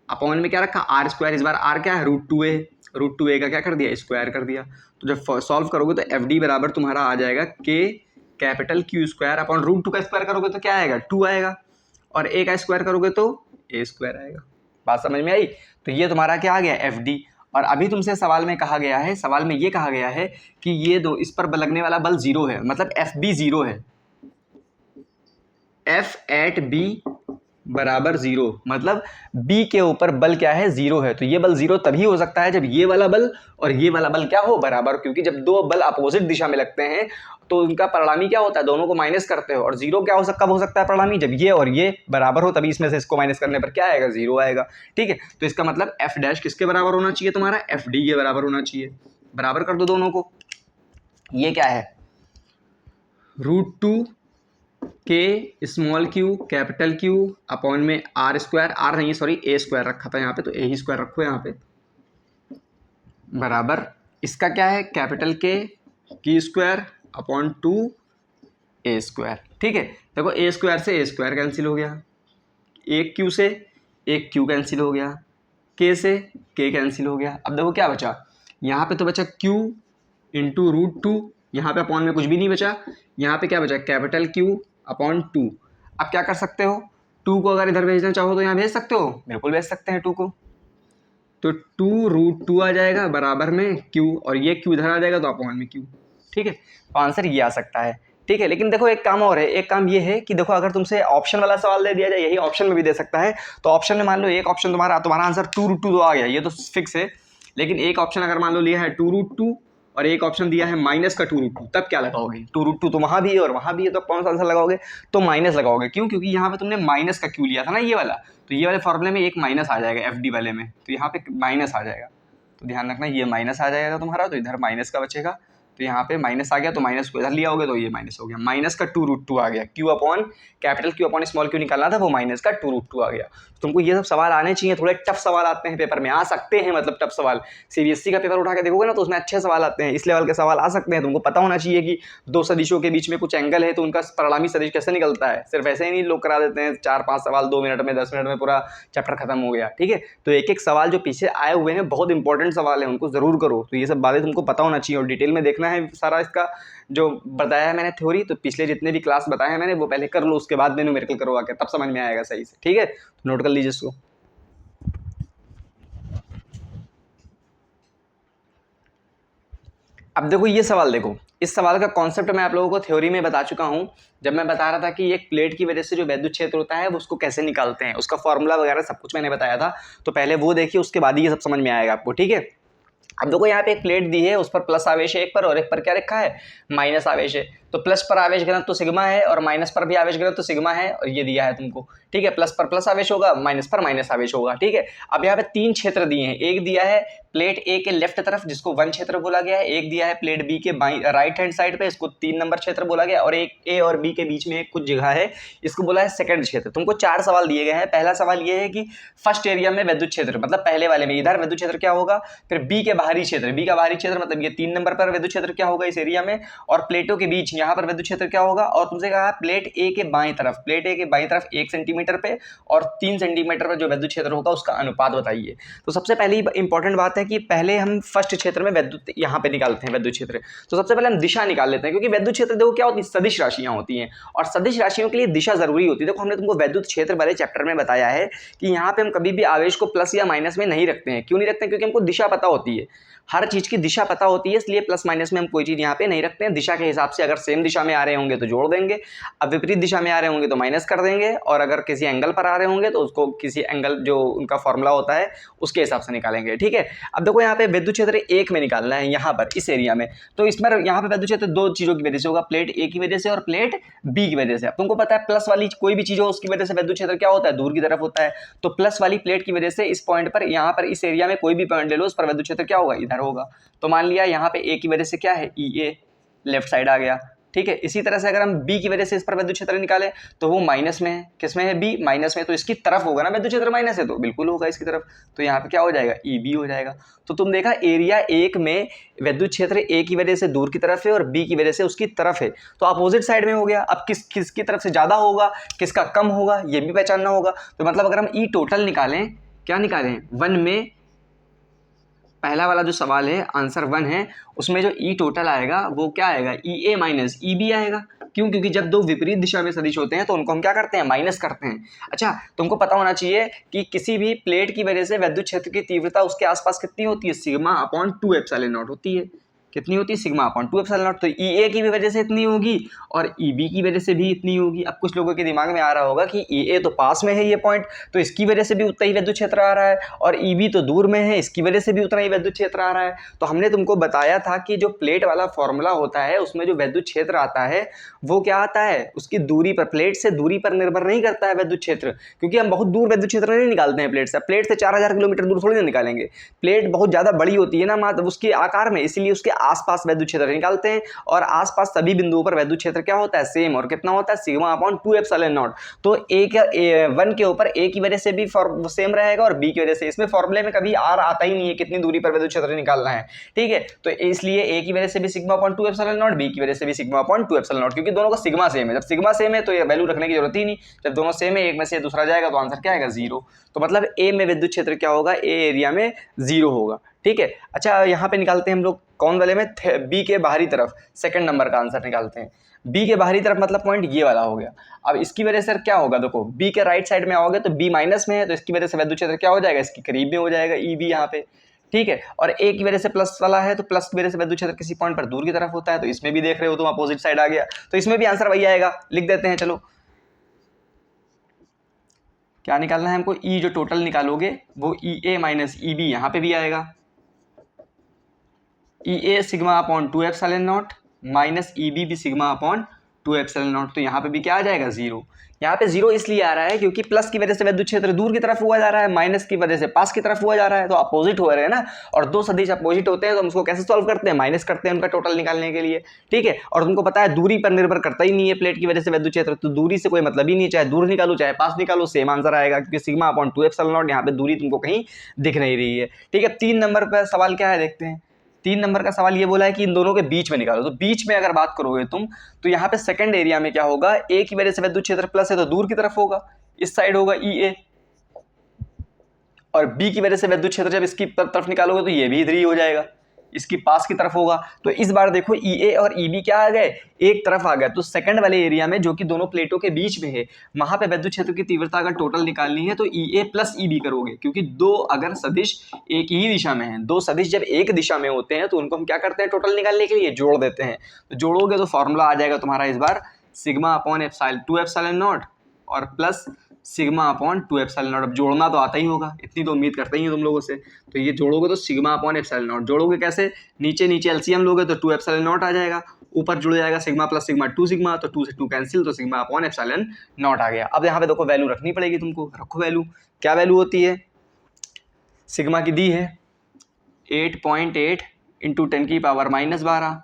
अपॉन में क्या रखा? R square. इस बार आर क्या है? √2a। √2a का क्या कर दिया? स्क्वायर कर दिया। तो जब सॉल्व करोगे तो एफ डी बराबर तुम्हारा आ जाएगा k capital Q square upon √2 का स्क्वायर करोगे तो क्या आएगा? 2 आएगा। और a का स्क्वायर करोगे तो a स्क्वायर आएगा। बात समझ में आई? तो ये तुम्हारा क्या आ गया? F D. और अभी तुमसे सवाल में कहा गया है, सवाल में ये कहा गया है कि ये दो इस पर लगने वाला बल 0 है, मतलब एफ बी 0 है। एफ एट बी बराबर 0, मतलब b के ऊपर बल क्या है? 0 है। तो ये बल 0 तभी हो सकता है जब ये वाला बल और ये वाला बल क्या हो? बराबर। क्योंकि जब दो बल अपोजिट दिशा में लगते हैं तो उनका परिणामी क्या होता है? दोनों को माइनस करते हो। और 0 क्या कब हो सकता है परिणामी? जब ये और ये बराबर हो, तभी इसमें से इसको माइनस करने पर क्या आएगा? 0 आएगा। ठीक है, तो इसका मतलब एफ डैश किसके बराबर होना चाहिए तुम्हारा? एफ डी के बराबर होना चाहिए। बराबर कर दो दोनों को। ये क्या है? √2 के small Q capital Q upon में आर स्क्वायर, आर नहीं सॉरी a स्क्वायर रखा था यहाँ पे, तो a ही स्क्वायर रखो यहाँ पे, बराबर इसका क्या है? Capital Q square upon 2a square. ठीक है, देखो a स्क्वायर से a स्क्वायर कैंसिल हो गया, एक Q से एक Q कैंसिल हो गया, K से K कैंसिल हो गया। अब देखो क्या बचा, यहाँ पे तो बचा Q इंटू √2, यहाँ पे अपॉन में कुछ भी नहीं बचा। यहाँ पे क्या बचा? Capital Q upon 2। अब क्या कर सकते हो? 2 को अगर इधर भेजना चाहो तो यहाँ भेज सकते हो, बिल्कुल भेज सकते हैं 2 को। तो 2 √2 आ जाएगा बराबर में Q, और ये Q इधर आ जाएगा तो अपॉन में Q। ठीक है, तो आंसर ये आ सकता है। ठीक है, लेकिन देखो एक काम और है। एक काम ये है कि देखो अगर तुमसे ऑप्शन वाला सवाल दे दिया जाए, यही ऑप्शन में भी दे सकता है, तो ऑप्शन में मान लो एक ऑप्शन तुम्हारा आंसर 2√2 तो आ गया, ये तो फिक्स है। लेकिन एक ऑप्शन अगर मान लो लिया है 2√2 और एक ऑप्शन दिया है माइनस का 2√2, तब क्या लगाओगे? 2√2 तो वहाँ भी है और वहाँ भी है, तो कौन सा आंसर लगाओगे? तो माइनस लगाओगे। क्यों? क्योंकि यहाँ पे तुमने माइनस का Q लिया था ना, ये वाला, तो ये वाले फॉर्मूले में एक माइनस आ जाएगा एफ डी वाले में, तो यहाँ पे माइनस आ जाएगा। तो ध्यान रखना, ये माइनस आ जाएगा तुम्हारा, तो इधर माइनस का बचेगा। तो यहाँ पे माइनस आ गया, तो माइनस को इधर लिया होगे तो ये माइनस हो गया। माइनस का 2√2 आ गया। Q upon capital Q upon small Q निकालना था, वो माइनस का 2√2 आ गया। तुमको ये सब सवाल आने चाहिए। थोड़े टफ सवाल आते हैं पेपर में, आ सकते हैं, मतलब टफ सवाल। CBSE का पेपर उठा के देखोगे ना तो उसमें अच्छे सवाल आते हैं, इस लेवल के सवाल आ सकते हैं। तुमको पता होना चाहिए कि दो सदिशों के बीच में कुछ एंगल है तो उनका परिणामी सदिश कैसे निकलता है। सिर्फ ऐसे ही नहीं लोग करा देते हैं 4-5 सवाल 2 मिनट में, 10 मिनट में पूरा चैप्टर खत्म हो गया। ठीक है, तो एक एक सवाल जो पीछे आए हुए हैं बहुत इंपॉर्टेंट सवाल है, उनको जरूर करो। तो ये सब बातें तुमको पता होना चाहिए और डिटेल में देखना है सारा इसका जो बताया है मैंने थ्योरी। तो पिछले जितने भी क्लास बताए हैं मैंने वो पहले कर लो, उसके बाद में न्यूमेरिकल करो आके, तब समझ में आएगा सही से। ठीक है, तो नोट कर लीजिए इसको। अब देखो ये सवाल, देखो इस सवाल का कॉन्सेप्ट मैं आप लोगों को थ्योरी में बता चुका हूं, जब मैं बता रहा था कि एक प्लेट की वजह से जो वैद्युत क्षेत्र होता है वो उसको कैसे निकालते हैं, उसका फॉर्मूला वगैरह सब कुछ मैंने बताया था। तो पहले वो देखिए, उसके बाद ही ये सब समझ में आएगा आपको। ठीक है, अब देखो यहाँ पे एक प्लेट दी है, उस पर प्लस आवेश है एक पर और एक पर क्या रखा है? माइनस आवेश है। तो प्लस पर आवेश घनत्व तो सिग्मा है और माइनस पर भी आवेश घनत्व तो सिग्मा है, और ये दिया है तुमको। ठीक है, प्लस पर प्लस आवेश होगा, माइनस पर माइनस आवेश होगा। ठीक है, अब यहाँ पे 3 क्षेत्र दिए हैं। एक दिया है प्लेट ए के लेफ्ट तरफ, जिसको 1 क्षेत्र बोला गया है। एक दिया है प्लेट बी के राइट हैंड साइड पे, इसको 3 नंबर क्षेत्र बोला गया। और एक ए और बी के बीच में कुछ जगह है, इसको बोला है सेकंड क्षेत्र। तुमको 4 सवाल दिए गए हैं। पहला सवाल ये है कि फर्स्ट एरिया में वैद्युत क्षेत्र, मतलब पहले वाले में इधर वैद्युत क्षेत्र क्या होगा। फिर बी के बाहरी क्षेत्र, बी का बाहरी क्षेत्र मतलब ये 3 नंबर पर वैद्युत क्षेत्र क्या होगा इस एरिया में। और प्लेटों के बीच यहाँ पर वैद्युत क्षेत्र क्या होगा। और तुमसे कहा प्लेट ए के बाईं तरफ, प्लेट ए के बाईं तरफ 1 सेंटीमीटर पे और 3 सेंटीमीटर पर जो वैद्युत क्षेत्र होगा उसका अनुपात बताइए। तो सबसे पहली इंपॉर्टेंट बात है कि पहले हम फर्स्ट क्षेत्र में वैद्युत यहाँ पे निकालते हैं वैद्युत क्षेत्र। तो सबसे पहले हम दिशा निकाल लेते हैं, क्योंकि वैद्युत क्षेत्र देखो क्या होती है, सदिश राशियां होती हैं और सदिश राशियों के लिए दिशा जरूरी होती है। देखो हमने तुमको वैद्युत क्षेत्र वाले चैप्टर में बताया है कि यहाँ पे हम कभी भी आवेश को प्लस या माइनस में नहीं रखते हैं। क्यों नहीं रखते हैं? क्योंकि हमको दिशा पता होती है। हर चीज़ की दिशा पता होती है, इसलिए प्लस माइनस में हम कोई चीज़ यहाँ पे नहीं रखते हैं। दिशा के हिसाब से अगर सेम दिशा में आ रहे होंगे तो जोड़ देंगे, अब विपरीत दिशा में आ रहे होंगे तो माइनस कर देंगे, और अगर किसी एंगल पर आ रहे होंगे तो उसको किसी एंगल जो उनका फॉर्मूला होता है उसके हिसाब से निकालेंगे। ठीक है, अब देखो यहाँ पे विद्युत क्षेत्र 1 में निकालना है, यहाँ पर इस एरिया में, तो इसमें यहाँ पे विद्युत क्षेत्र दो चीज़ों की वजह से होगा, प्लेट ए की वजह से और प्लेट बी की वजह से। अब तुमको पता है प्लस वाली कोई भी चीज़ हो उसकी वजह से विद्युत क्षेत्र क्या होता है, दूर की तरफ होता है। तो प्लस वाली प्लेट की वजह से इस पॉइंट पर, यहाँ पर इस एरिया में कोई भी पॉइंट ले लो, उस पर विद्युत क्षेत्र क्या होगा, इधर होगा। तो मान लिया यहाँ पे ए की वजह से क्या है, ई ए, लेफ्ट साइड आ गया। ठीक है, इसी तरह से अगर हम बी की वजह से इस पर विद्युत क्षेत्र निकाले तो वो माइनस में है, किसमें है, बी माइनस में, तो इसकी तरफ होगा ना विद्युत क्षेत्र, माइनस है तो बिल्कुल होगा इसकी तरफ। तो यहाँ पे क्या हो जाएगा, ई बी हो जाएगा। तो तुम देखा एरिया 1 में विद्युत क्षेत्र ए की वजह से दूर की तरफ है और बी की वजह से उसकी तरफ है, तो अपोजिट साइड में हो गया। अब किसकी तरफ से ज़्यादा होगा, किसका कम होगा, ये भी पहचानना होगा। तो मतलब अगर हम ई टोटल निकालें, क्या निकालें, 1 में, पहला वाला जो सवाल है आंसर 1 है, उसमें जो ई टोटल आएगा वो क्या आएगा, ई ए माइनस ई बी आएगा। क्यों, क्योंकि जब दो विपरीत दिशा में सदिश होते हैं तो उनको हम क्या करते हैं, माइनस करते हैं। अच्छा, तुमको पता होना चाहिए कि किसी भी प्लेट की वजह से विद्युत क्षेत्र की तीव्रता उसके आसपास कितनी होती है, सिग्मा अपॉन 2 एप्सिलॉन नॉट होती है। कितनी होती है, सिग्मा अपॉन 2 एप्सिलॉन नॉट। तो ई ए की भी वजह से इतनी होगी और ई बी की वजह से भी इतनी होगी। अब कुछ लोगों के दिमाग में आ रहा होगा कि ई ए तो पास में है ये पॉइंट, तो इसकी वजह से भी उतना ही विद्युत क्षेत्र आ रहा है, और ई बी तो दूर में है, इसकी वजह से भी उतना ही विद्युत क्षेत्र आ रहा है। तो हमने तुमको बताया था कि जो प्लेट वाला फॉर्मूला होता है उसमें जो विद्युत क्षेत्र आता है वो क्या आता है, उसकी दूरी पर, प्लेट से दूरी पर निर्भर नहीं करता है विद्युत क्षेत्र, क्योंकि हम बहुत दूर विद्युत क्षेत्र नहीं निकालते हैं प्लेट से। प्लेट से 4000 किलोमीटर दूर थोड़ी ना निकालेंगे, प्लेट बहुत ज़्यादा बड़ी होती है ना मात्र उसके आकार में, इसीलिए उसके आसपास विद्युत क्षेत्र निकालते हैं, और आसपास सभी बिंदुओं पर विद्युत क्षेत्र क्या होता है, सेम। और कितना होता है, सिग्मा अपॉन 2 एप्सिलॉन नॉट। तो ए के 1 के ऊपर ए की वजह से भी सेम रहेगा और बी की वजह से, इसमें फॉर्मूले में कभी आर आता ही नहीं है कितनी दूरी पर विद्युत क्षेत्र निकालना है। ठीक है, तो इसलिए ए की वजह से भी sigma upon 2 epsilon naught, B की वजह से भी सिग्मा अपॉन 2 एप्सिलॉन नॉट, क्योंकि दोनों का सिग्मा सेम है। जब सिग्मा सेम है तो ये वैल्यू रखने की जरूरत ही नहीं, जब दोनों सेम है एक में से दूसरा जाएगा तो आंसर क्या आएगा, 0। तो मतलब ए में विद्युत क्षेत्र क्या होगा, ए एरिया में 0 होगा। ठीक है, अच्छा यहाँ पे निकालते हैं हम लोग कौन वाले में, बी के बाहरी तरफ, सेकंड नंबर का आंसर निकालते हैं। बी के बाहरी तरफ मतलब पॉइंट ये वाला हो गया। अब इसकी वजह से क्या होगा, देखो बी के राइट साइड में आओगे तो बी माइनस में है, तो इसकी वजह से विद्युत क्षेत्र क्या हो जाएगा, इसके करीब में हो जाएगा, ई बी यहाँ पे। ठीक है, और ए की वजह से प्लस वाला है, तो प्लस की वजह से विद्युत क्षेत्र किसी पॉइंट पर दूर की तरफ होता है, तो इसमें भी देख रहे हो तुम अपोजिट साइड आ गया, तो इसमें भी आंसर वही आएगा। लिख देते हैं, चलो क्या निकालना है हमको, ई जो टोटल निकालोगे वो ई ए माइनस ई बी यहाँ पे भी आएगा, E A sigma upon 2 epsilon not minus E B भी सिग्मा अपॉन 2 एप्सिलॉन नॉट। तो यहाँ पे भी क्या आ जाएगा, 0। यहाँ पे 0 इसलिए आ रहा है क्योंकि प्लस की वजह से विद्युत क्षेत्र दूर की तरफ हुआ जा रहा है, माइनस की वजह से पास की तरफ हुआ जा रहा है, तो अपोजिट हो रहे हैं ना। और दो सदिश अपोजिट होते हैं तो हम उसको कैसे सॉल्व करते हैं, माइनस करते हैं उनका टोटल निकालने के लिए। ठीक है, और तुमको पता है दूरी पर निर्भर करता ही नहीं है प्लेट की वजह से विद्युत क्षेत्र, तो दूरी से कोई मतलब ही नहीं है, चाहे दूर निकालो चाहे पास निकालो सेम आंसर आएगा, क्योंकि सिग्मा अपॉन 2 एप्सिलॉन नॉट, यहाँ पे दूरी तुमको कहीं दिख नहीं रही है। ठीक है, 3 नंबर पर सवाल क्या है देखते हैं। 3 नंबर का सवाल ये बोला है कि इन दोनों के बीच में निकालो, तो बीच में अगर बात करोगे तुम तो यहाँ पे सेकंड एरिया में क्या होगा, ए की वजह से विद्युत क्षेत्र प्लस है तो दूर की तरफ होगा, इस साइड होगा ई ए, और बी की वजह से विद्युत क्षेत्र जब इसकी तरफ निकालोगे तो ये भी इधर ही हो जाएगा, इसकी पास की तरफ होगा। तो इस बार देखो ई ए और ई बी क्या आ गए, एक तरफ आ गया। तो सेकंड वाले एरिया में जो कि दोनों प्लेटों के बीच में है, वहां पे विद्युत क्षेत्र की तीव्रता अगर टोटल निकालनी है तो ई ए प्लस ई बी करोगे, क्योंकि दो अगर सदिश एक ही दिशा में है, दो सदिश जब एक दिशा में होते हैं तो उनको हम क्या करते हैं, टोटल निकालने के लिए जोड़ देते हैं। तो जोड़ोगे तो फॉर्मूला आ जाएगा तुम्हारा इस बार सिग्मा अपॉन 2 एप्सिलॉन नॉट और plus sigma upon 2 epsilon not. अब जोड़ना तो आता ही होगा, इतनी तो उम्मीद करते ही हो तुम लोगों से। तो ये जोड़ोगे तो सिग्मा अपॉन एप्सिलॉन नॉट, जोड़ोगे कैसे, नीचे नीचे एलसीएम लोगे तो 2 एप्सिलॉन नॉट आ जाएगा, ऊपर जुड़ जाएगा सिग्मा प्लस सिग्मा 2 सिग्मा, तो 2 से 2 कैंसिल, तो सिग्मा अपॉन एप्सिलॉन नॉट आ गया। अब यहाँ पे देखो वैल्यू रखनी पड़ेगी तुमको, रखो वैल्यू। क्या वैल्यू होती है, सिग्मा की दी है 8.8 इंटू 10⁻⁻12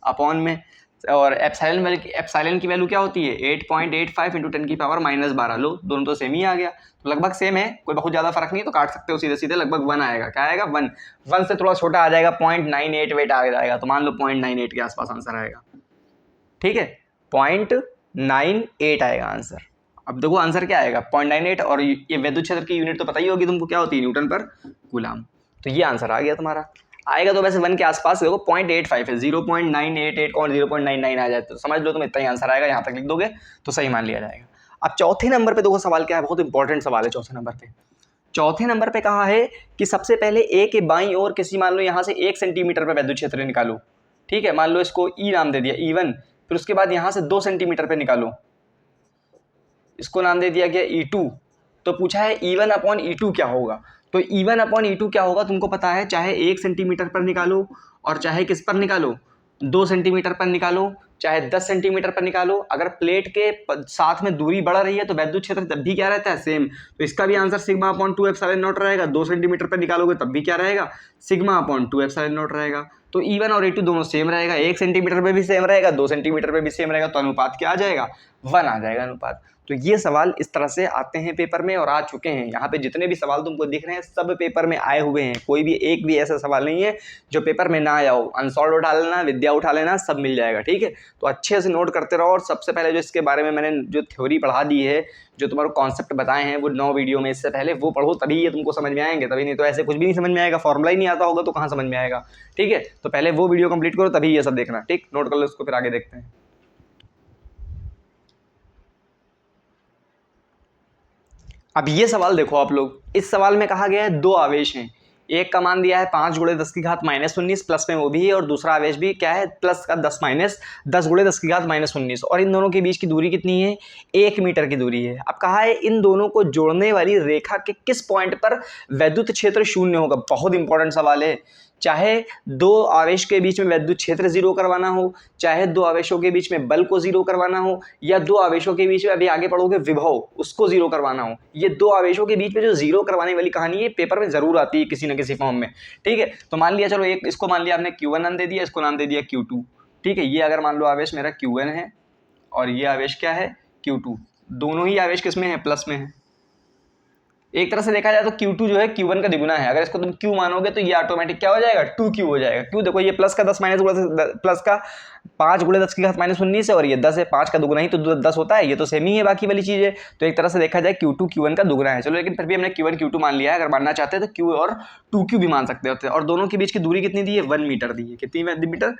अपॉन में, और एप्सिलॉन की वैल्यू क्या होती है 8.85 इंटू 10⁻⁻12। लो दोनों तो सेम ही आ गया, तो लगभग सेम है, कोई बहुत ज़्यादा फर्क नहीं है, तो काट सकते हो सीधे सीधे, लगभग 1 आएगा। क्या आएगा, 1। 1 से थोड़ा छोटा आ जाएगा, 0.98 वेट आ जाएगा, तो मान लो 0.98 के आसपास आंसर आएगा। ठीक है, 0.98 आएगा आंसर। अब देखो आंसर क्या आएगा 0.98, और ये विद्युत क्षेत्र की यूनिट तो पता ही होगी तुमको, क्या होती है, न्यूटन पर कूलम। तो ये आंसर आ गया तुम्हारा, आएगा तो वैसे 1 के आसपास, देखो 0.85 है, 0.988 और 0.99 आ जाए तो समझ लो तुम इतना ही आंसर आएगा, यहाँ तक लिख दोगे तो सही मान लिया जाएगा। अब चौथे नंबर पे देखो सवाल क्या है, बहुत इंपॉर्टेंट सवाल है चौथे नंबर पे। चौथे नंबर पे कहा है कि सबसे पहले ए के बाईं ओर किसी मान लो यहाँ से 1 सेंटीमीटर पे वैद्युत क्षेत्र निकालो। ठीक है, मान लो इसको ई नाम दे दिया E1, फिर उसके बाद यहाँ से 2 सेंटीमीटर पे निकालो, इसको नाम दे दिया गया E2। तो पूछा है E1/E2 क्या होगा। तो E1/E2 क्या होगा तुमको पता है, चाहे 1 सेंटीमीटर पर निकालो और चाहे किस पर निकालो, 2 सेंटीमीटर पर निकालो, चाहे 10 सेंटीमीटर पर निकालो, अगर प्लेट के साथ में दूरी बढ़ रही है तो वैद्युत क्षेत्र तब भी क्या रहता है, सेम। तो इसका भी आंसर σ/2ε0 रहेगा। 2 सेंटीमीटर पर निकालोगे तब भी क्या रहेगा, σ/2ε0 रहेगा। तो E1 और E2 दोनों सेम रहेगा, 1 सेंटीमीटर पे भी सेम रहेगा, 2 सेंटीमीटर पे भी सेम रहेगा, तो अनुपात क्या आ जाएगा, 1 आ जाएगा अनुपात। तो ये सवाल इस तरह से आते हैं पेपर में और आ चुके हैं। यहाँ पे जितने भी सवाल तुमको दिख रहे हैं सब पेपर में आए हुए हैं, कोई भी एक भी ऐसा सवाल नहीं है जो पेपर में ना आया हो। अनसॉल्व उठा लेना, विद्या उठा लेना, सब मिल जाएगा। ठीक है, तो अच्छे से नोट करते रहो। और सबसे पहले जो इसके बारे में मैंने जो थ्योरी पढ़ा दी है, जो तुम्हारे कॉन्सेप्ट बताए हैं वो 9 वीडियो में, इससे पहले वो पढ़ो, तभी ये तुमको समझ में आएंगे, तभी नहीं तो ऐसे कुछ भी नहीं समझ में आएगा। फॉर्मूला ही नहीं आता होगा तो कहाँ समझ में आएगा। ठीक है, तो पहले वो वीडियो कंप्लीट करो तभी ये सब देखना। ठीक, नोट कर लो इसको, फिर आगे देखते हैं। अब ये सवाल देखो आप लोग, इस सवाल में कहा गया है 2 आवेश हैं, एक का मान दिया है 5 × 10⁻19 प्लस में वो भी है, और दूसरा आवेश भी क्या है, प्लस का 10 × 10⁻19, और इन दोनों के बीच की दूरी कितनी है, 1 मीटर की दूरी है। अब कहा है इन दोनों को जोड़ने वाली रेखा के किस पॉइंट पर वैद्युत क्षेत्र शून्य होगा। बहुत इंपॉर्टेंट सवाल है। चाहे 2 आवेश के बीच में वैद्युत क्षेत्र 0 करवाना हो, चाहे 2 आवेशों के बीच में बल को 0 करवाना हो, या 2 आवेशों के बीच में अभी आगे पढ़ोगे विभव, उसको 0 करवाना हो, ये 2 आवेशों के बीच में जो 0 करवाने वाली कहानी है पेपर में जरूर आती है किसी न किसी फॉर्म में। ठीक है, तो मान लिया, चलो एक इसको मान लिया आपने Q1 नाम दे दिया, इसको नाम दे दिया Q2। ठीक है, ये अगर मान लो आवेश मेरा Q1 है और ये आवेश क्या है, Q2, दोनों ही आवेश किस में है, प्लस में है। एक तरह से देखा जाए तो Q2 जो है Q1 का द्विगुना है। अगर इसको तुम Q मानोगे तो ये ऑटोमेटिक क्या हो जाएगा, 2Q हो जाएगा। क्यों, देखो ये प्लस का 10 प्लस का 5 × 10⁻19 है और ये 10 है, 5 का दुगुना ही तो 10 होता है, ये तो सेम ही है बाकी वाली चीज़ है। तो एक तरह से देखा जाए Q2 Q1 का दुगुना है। चलो, लेकिन फिर भी हमने Q1 Q2 मान लिया है। अगर मानना चाहते हैं तो Q और 2Q भी मान सकते होते हैं। और दोनों के बीच की दूरी कितनी दी है, 1 मीटर दी है। कितनी मीटर,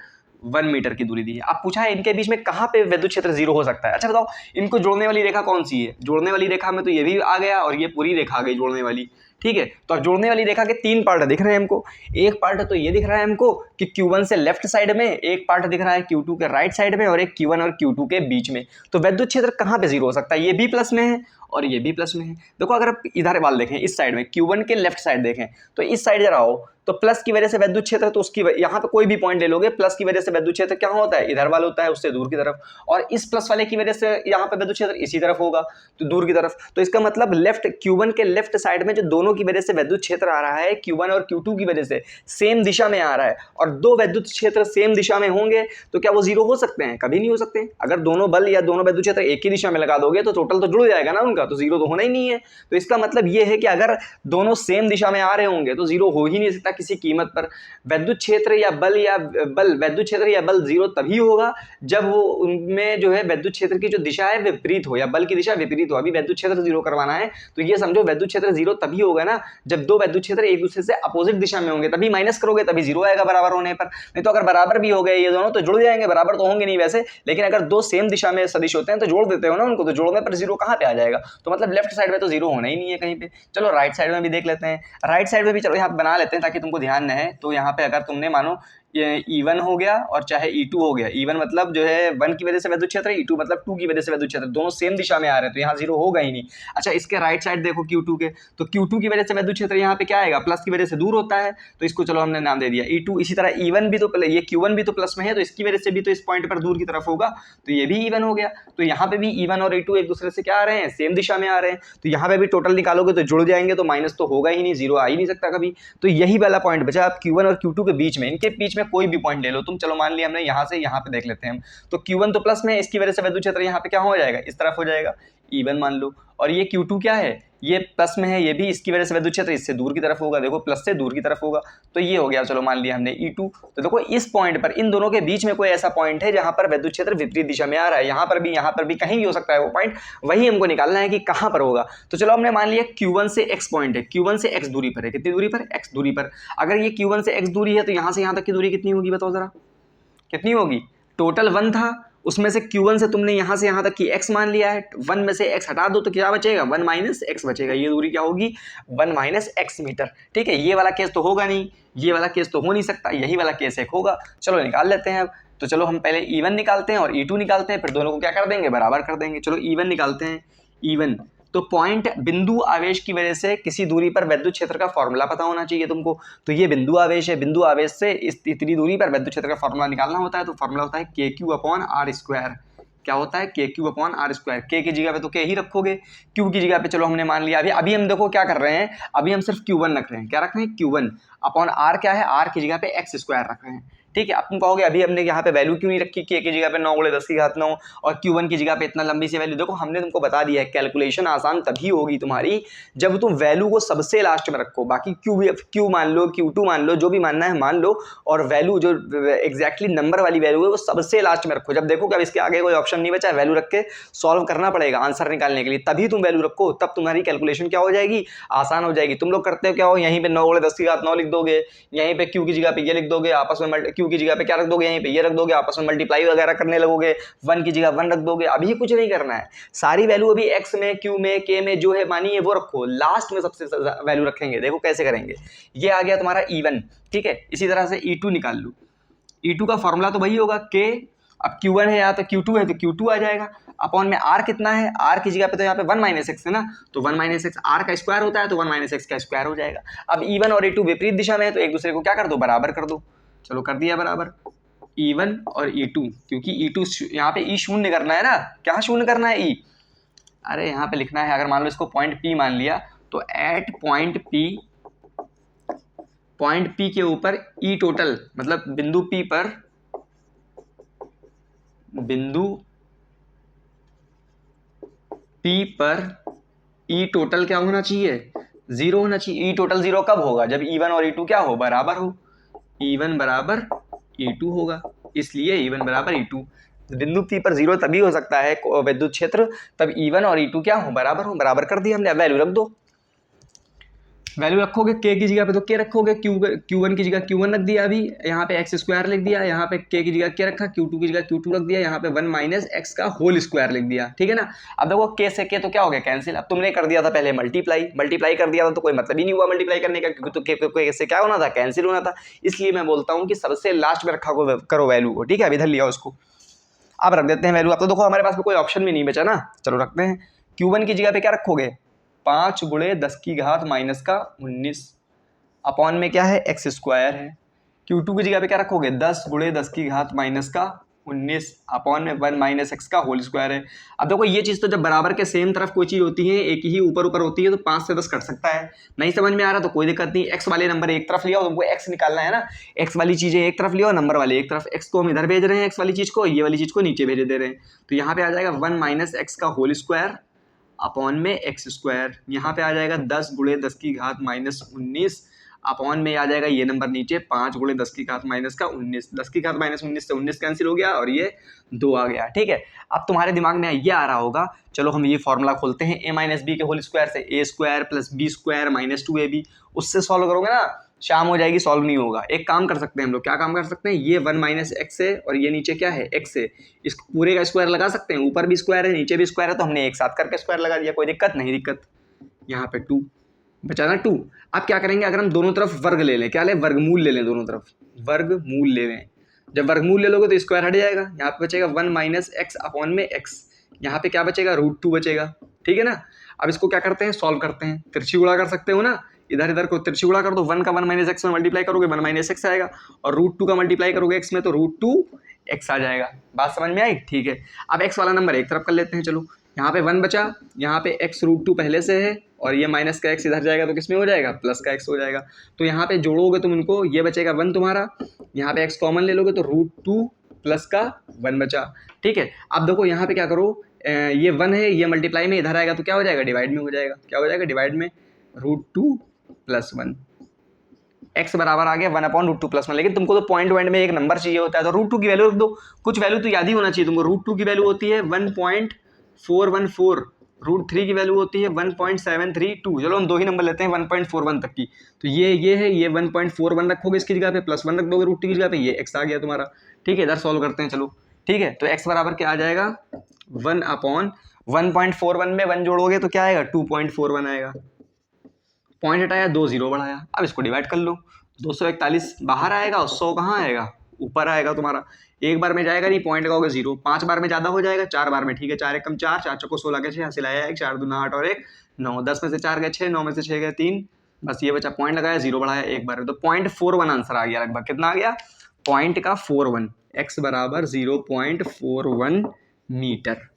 1 मीटर की दूरी दी है। अब पूछा है इनके बीच में कहाँ पे वैद्युत क्षेत्र 0 हो सकता है। अच्छा बताओ, इनको जोड़ने वाली रेखा कौन सी है। जोड़ने वाली रेखा में तो ये भी आ गया और ये पूरी रेखा आ गई जोड़ने वाली। ठीक है, तो अब जोड़ने वाली रेखा के 3 पार्ट दिख रहे हैं हमको। एक पार्ट तो ये दिख रहा है हमको कि Q1 से लेफ्ट साइड में, एक पार्ट दिख रहा है Q2 के राइट साइड में, और एक Q1 और Q2 के बीच में। तो वैद्युत क्षेत्र कहाँ पे 0 हो सकता है, ये भी प्लस में है और ये भी प्लस में है। देखो, अगर आप इधर वाल देखें, इस साइड में Q1 के लेफ्ट साइड देखें, तो इस साइड जरा आओ, तो प्लस की वजह से वैद्युत क्षेत्र, तो उसकी यहाँ पे कोई भी पॉइंट ले लोगे, प्लस की वजह से वैद्युत क्षेत्र क्या होता है, इधर वाला होता है, उससे दूर की तरफ। और इस प्लस वाले की वजह से यहाँ पे वैद्युत क्षेत्र इसी तरफ होगा, तो दूर की तरफ। तो इसका मतलब लेफ्ट, Q1 के लेफ्ट साइड में जो दोनों की वजह से वैद्युत क्षेत्र आ रहा है, Q1 और Q2 की वजह से सेम दिशा में आ रहा है, और 2 वैद्युत क्षेत्र सेम दिशा में होंगे तो क्या वो 0 हो सकते हैं, कभी नहीं हो सकते। अगर दोनों बल या दोनों वैद्युत क्षेत्र एक ही दिशा में लगा दोगे तो टोटल तो जुड़ जाएगा ना उनका, तो 0 तो होना ही नहीं है। तो इसका मतलब ये है कि अगर दोनों सेम दिशा में आ रहे होंगे तो 0 हो ही नहीं सकता किसी कीमत पर। वैद्युत क्षेत्र या बल वैद्युत क्षेत्र या बल 0 तभी होगा जब वो उनमें जो है वैद्युत क्षेत्र की जो दिशा है विपरीत हो, या बल की दिशा विपरीत हो। अभी वैद्युत क्षेत्र 0 करवाना है तो ये समझो वैद्युत क्षेत्र 0 तभी होगा ना जब 2 वैद्युत क्षेत्र एक दूसरे से अपोजिट दिशा में होंगे, तभी माइनस करोगे तभी 0 आएगा बराबर होने पर। नहीं तो अगर बराबर भी हो गए ये दोनों तो जुड़ जाएंगे, बराबर तो होंगे नहीं वैसे, लेकिन अगर 2 सेम दिशा में सदिश होते हैं तो जोड़ देते हो ना उनको, तो जोड़ने पर 0 कहाँ पे आ जाएगा। तो मतलब लेफ्ट साइड में तो 0 होना ही नहीं है कहीं पे। चलो राइट साइड में भी देख लेते हैं। राइट साइड में भी चलो यहाँ बना लेते हैं ताकि तुमको ध्यान न है। तो यहाँ पे अगर तुमने मानो ये E1 हो गया और चाहे E2 हो गया, E1 मतलब जो है 1 की वजह से वैद्युत क्षेत्र, E2 मतलब 2 की वजह से वैद्युत क्षेत्र, दोनों सेम दिशा में आ रहे हैं तो यहाँ 0 होगा ही नहीं। अच्छा, इसके राइट साइड देखो Q2 के, तो Q2 की वजह से वैद्युत क्षेत्र यहाँ पे क्या आएगा, प्लस की वजह से दूर होता है, तो इसको चलो हमने नाम दे दिया E2। इसी तरह E1 भी तो, ये Q1 भी तो प्लस में है तो इसकी वजह से भी तो इस पॉइंट पर दूर की तरफ होगा, तो ये भी E1 हो गया। तो यहाँ पे भी E1 और E2 एक दूसरे से क्या आ रहे हैं, सेम दिशा में आ रहे हैं, तो यहाँ पे भी टोटल निकालोगे तो जुड़ जाएंगे, तो माइनस तो होगा ही नहीं, 0 आ ही नहीं सकता कभी। तो यही वाला पॉइंट बचा। आप Q1 और Q2 के बीच में, इनके बीच में कोई भी पॉइंट ले लो तुम। चलो मान लिया हमने यहाँ से यहाँ पे देख लेते हैं हम, तो Q1 तो प्लस में है, इसकी वजह से वैद्युत क्षेत्र यहाँ पे क्या हो जाएगा, इस तरफ हो जाएगा, E1 मान लो। और ये Q2 क्या है, ये प्लस में है, ये भी इसकी वजह से वैद्युत क्षेत्र इससे दूर की तरफ होगा, देखो प्लस से दूर की तरफ होगा, तो ये हो गया। चलो मान लिया हमने E2। तो देखो इस पॉइंट पर, इन दोनों के बीच में कोई ऐसा पॉइंट है जहां पर वैद्युत क्षेत्र विपरीत दिशा में आ रहा है, यहाँ पर भी कहीं भी हो सकता है वो पॉइंट, वही हमको निकालना है कि कहां पर होगा। तो चलो हमने मान लिया Q1 से X पॉइंट है, Q1 से X दूरी पर है, कितनी दूरी पर, X दूरी पर। अगर ये Q1 से X दूरी है तो यहाँ से यहाँ तक की दूरी कितनी होगी बताओ जरा, कितनी होगी, टोटल 1 था उसमें से Q1 से तुमने यहाँ से यहाँ तक की x मान लिया है, 1 में से x हटा दो तो क्या बचेगा, 1 माइनस एक्स बचेगा। ये दूरी क्या होगी, 1 माइनस एक्स मीटर। ठीक है, ये वाला केस तो होगा नहीं, ये वाला केस तो हो नहीं सकता, यही वाला केस एक होगा। चलो निकाल लेते हैं अब। तो चलो हम पहले E1 निकालते हैं और E2 निकालते हैं, फिर दोनों को क्या कर देंगे, बराबर कर देंगे। चलो E1 निकालते हैं। E1 तो पॉइंट बिंदु आवेश की वजह से किसी दूरी पर विद्युत क्षेत्र का फॉर्मूला पता होना चाहिए तुमको। तो ये बिंदु आवेश है, बिंदु आवेश से इतनी दूरी पर विद्युत क्षेत्र का फॉर्मूला निकालना होता है। तो फॉर्मूला होता है KQ/R²। क्या होता है, KQ/R²। के की जगह पे तो के ही रखोगे, क्यू की जगह पे चलो हमने मान लिया। अभी हम देखो क्या कर रहे हैं, अभी हम सिर्फ Q1 रख रहे हैं। क्या रख रहे हैं, Q1/R क्या है, R की जगह पे x² रख रहे हैं। ठीक है, अब तुम कहोगे अभी हमने यहाँ पे वैल्यू क्यों नहीं रखी, के की जगह पे 9 × 10⁹ और Q1 की जगह पे इतना लंबी सी वैल्यू। देखो हमने तुमको बता दिया है, कैलकुलेशन आसान तभी होगी तुम्हारी जब तुम वैल्यू को सबसे लास्ट में रखो। बाकी Q मान लो, Q2 मान लो, जो भी मानना है मान लो, और वैल्यू जो एग्जैक्टली नंबर वाली वैल्यू है वो सबसे लास्ट में रखो। जब देखो कि अब इसके आगे कोई ऑप्शन नहीं बचा, वैल्यू रख के सॉल्व करना पड़ेगा आंसर निकालने के लिए, तभी तुम वैल्यू रखो, तब तुम्हारी कैलकुलेशन क्या हो जाएगी, आसान हो जाएगी। तुम लोग करते हो क्या हो, यहीं पे 9 × 10⁹ लिख दोगे, यहीं पे Q की जगह पे ये लिख दोगे, आपस में Q की जगह पे क्या रख दोगे, यहीं पे ये रख दोगे, आपस में मल्टीप्लाई वगैरह करने लगोगे, 1 की जगह 1 रख दोगे। अभी कुछ नहीं करना है, सारी वैल्यू अभी x में, Q में, K में जो है मानी है वो रखो, लास्ट में सबसे वैल्यू रखेंगे। देखो कैसे करेंगे, ये आ गया तुम्हारा E1। ठीक है, इसी तरह से E2 निकाल लो। E2 का फॉर्मूला तो वही होगा K, अब Q1 है यहाँ तो Q2 है तो Q2 आ जाएगा, अपॉन में R कितना है, R की जगह पे तो यहाँ पे 1 माइनस एक्स है ना, तो 1 माइनस एक्स R का स्क्वायर होता है, तो 1 माइनस एक्स का स्क्वायर हो जाएगा। अब E1 और E2 विपरीत दिशा में है, तो एक दूसरे को क्या कर दो, बराबर कर दो। चलो कर दिया बराबर, E1 और E2, क्योंकि E2 यहाँ पे E शून्य करना है ना, क्या शून्य करना है, E, अरे यहाँ पे लिखना है, अगर मान लो इसको पॉइंट P मान लिया, तो एट पॉइंट P के ऊपर E टोटल, मतलब बिंदु P पर E टोटल क्या होना चाहिए, 0 होना चाहिए। E टोटल 0 कब होगा, जब E1 और E2 क्या हो, बराबर हो। E1 बराबर E2 होगा, इसलिए E1 बराबर E2। बिंदु P पर 0 तभी हो सकता है विद्युत क्षेत्र, तब E1 और E2 क्या हो, बराबर हो। बराबर कर दिया हमने, अब वैल्यू रख दो। वैल्यू रखोगे, K की जगह पे तो K रखोगे, Q1 की जगह Q1 रख दिया, अभी यहाँ पे x² लिख दिया, यहाँ पे K की जगह K रखा, Q2 की जगह Q2 रख दिया, यहाँ पे 1 माइनस एक्स का होल स्क्वायर लिख दिया। ठीक है ना, अब देखो K से K तो क्या हो गया, कैंसिल। अब तुमने कर दिया था पहले मल्टीप्लाई कर दिया था, तो कोई मतलब ही नहीं हुआ मल्टीप्लाई करने का, क्योंकि तो K से क्या होना था, कैंसिल होना था। इसलिए मैं बोलता हूँ कि सबसे लास्ट में रखा करो वैल्यू को। ठीक है, अब इधर लिया उसको, अब रख देते हैं वैल्यू। अब तो देखो हमारे पास में कोई ऑप्शन भी नहीं बचा ना, चलो रखते हैं। Q1 की जगह पे क्या रखोगे, 5 × 10⁻⁻19 अपॉन में क्या है, x² है। Q2 की जगह पे क्या रखोगे, 10 × 10⁻⁻19 अपॉन में 1 माइनस एक्स का होल स्क्वायर है। अब देखो ये चीज़ तो जब बराबर के सेम तरफ कोई चीज़ होती है, एक ही ऊपर ऊपर होती है, तो 5 से 10 कट सकता है। नहीं समझ में आ रहा तो कोई दिक्कत नहीं, एक्स वाले नंबर एक तरफ लिया, तुमको एक्स निकालना है ना, एक्स वाली चीज़ें एक तरफ लिया, नंबर वाले एक तरफ। एक्स को हम इधर भेज रहे हैं, एक्स वाली चीज़ को, ये वाली चीज़ को नीचे भेज दे रहे हैं, तो यहाँ पे आ जाएगा 1 माइनस एक्स का होल स्क्वायर अपॉन में x²। यहाँ पे आ जाएगा 10 × 10⁻⁻19 अपॉन में आ जाएगा ये नंबर नीचे 5 × 10⁻⁻19। 10⁻⁻19 से 19 कैंसिल हो गया और ये 2 आ गया। ठीक है, अब तुम्हारे दिमाग में ये आ रहा होगा, चलो हम ये फॉर्मूला खोलते हैं, a-b के होल स्क्वायर से a² + b² - 2ab, उससे सॉल्व करोगे ना, शाम हो जाएगी, सॉल्व नहीं होगा। एक काम कर सकते हैं हम लोग, क्या काम कर सकते हैं, ये 1 माइनस एक्स है और ये नीचे क्या है, एक्स है, इस पूरे का स्क्वायर लगा सकते हैं, ऊपर भी स्क्वायर है नीचे भी स्क्वायर है, तो हमने एक साथ करके स्क्वायर लगा दिया, कोई दिक्कत नहीं। दिक्कत यहाँ पे 2 बचा ना, 2। अब क्या करेंगे, अगर हम दोनों तरफ वर्ग ले लें, क्या लें, वर्गमूल ले लें, दोनों तरफ वर्गमूल ले लें। जब वर्गमूल ले लोगे तो स्क्वायर हट जाएगा, यहाँ पे बचेगा 1 माइनस एक्स अपॉन में एक्स, यहाँ पे क्या बचेगा, √2 बचेगा। ठीक है ना, अब इसको क्या करते हैं, सॉल्व करते हैं। तिरछी गुणा कर सकते हो ना, इधर इधर को तिरछी गुणा कर दो, 1 का 1 माइनस एक्स में मल्टीप्लाई करोगे 1 माइनस एक्स आएगा, और √2 का मल्टीप्लाई करोगे एक्स में तो √2 एक्स आ जाएगा। बात समझ में आई, ठीक है। अब एक्स वाला नंबर एक तरफ कर लेते हैं, चलो यहाँ पे 1 बचा, यहाँ पे x √2 पहले से है, और ये माइनस का x इधर जाएगा तो किस में हो जाएगा, प्लस का x हो जाएगा। तो यहाँ पे जोड़ोगे तुम इनको, ये बचेगा 1 तुम्हारा, यहाँ पे x कॉमन ले लोगे तो √2 प्लस का 1 बचा। ठीक है, अब देखो यहाँ पे क्या करो, ये 1 है, ये मल्टीप्लाई में इधर आएगा तो क्या हो जाएगा, डिवाइड में हो जाएगा। क्या हो जाएगा, डिवाइड में √2 + 1, x बराबर आ गया 1/√2 + 1। लेकिन तुमको तो पॉइंट में एक नंबर चाहिए होता है, तो √2 की वैल्यू रख दो। कुछ वैल्यू तो याद ही होना चाहिए तुमको, √2 की वैल्यू होती है 1.414, √3 की वैल्यू होती है 1.732। चलो हम 2 ही नंबर लेते हैं 1.41 तक की, तो ये है, ये 1.41 रखोगे इसकी जगह पे, +1 रख दोगे √2 की जगह पे, ये x आ गया तुम्हारा। ठीक है, इधर सॉल्व करते हैं, चलो ठीक है, तो x बराबर क्या आ जाएगा 1/1.41 में 1 जोड़ोगे तो क्या आएगा 2.41 आएगा। पॉइंट हटाया, 2 0 बढ़ाया, अब इसको डिवाइड कर लो। 241 बाहर आएगा और 100 कहाँ आएगा ऊपर आएगा तुम्हारा। एक बार में जाएगा नहीं, पॉइंट लगाओगे 0। 5 बार में ज्यादा हो जाएगा, 4 बार में ठीक है। 4 एकम 4, 4 चौको 16 के 6, हासिल आया 1, 4 दूना 8 और 1 9। 10 में से 4 गए 6, 9 में से 6 गए 3, बस ये बचा। पॉइंट लगाया, 0 बढ़ाया एक बार में, तो 0.41 आंसर आ गया लगभग। कितना आ गया पॉइंट का 41, x बराबर 0.41 मीटर।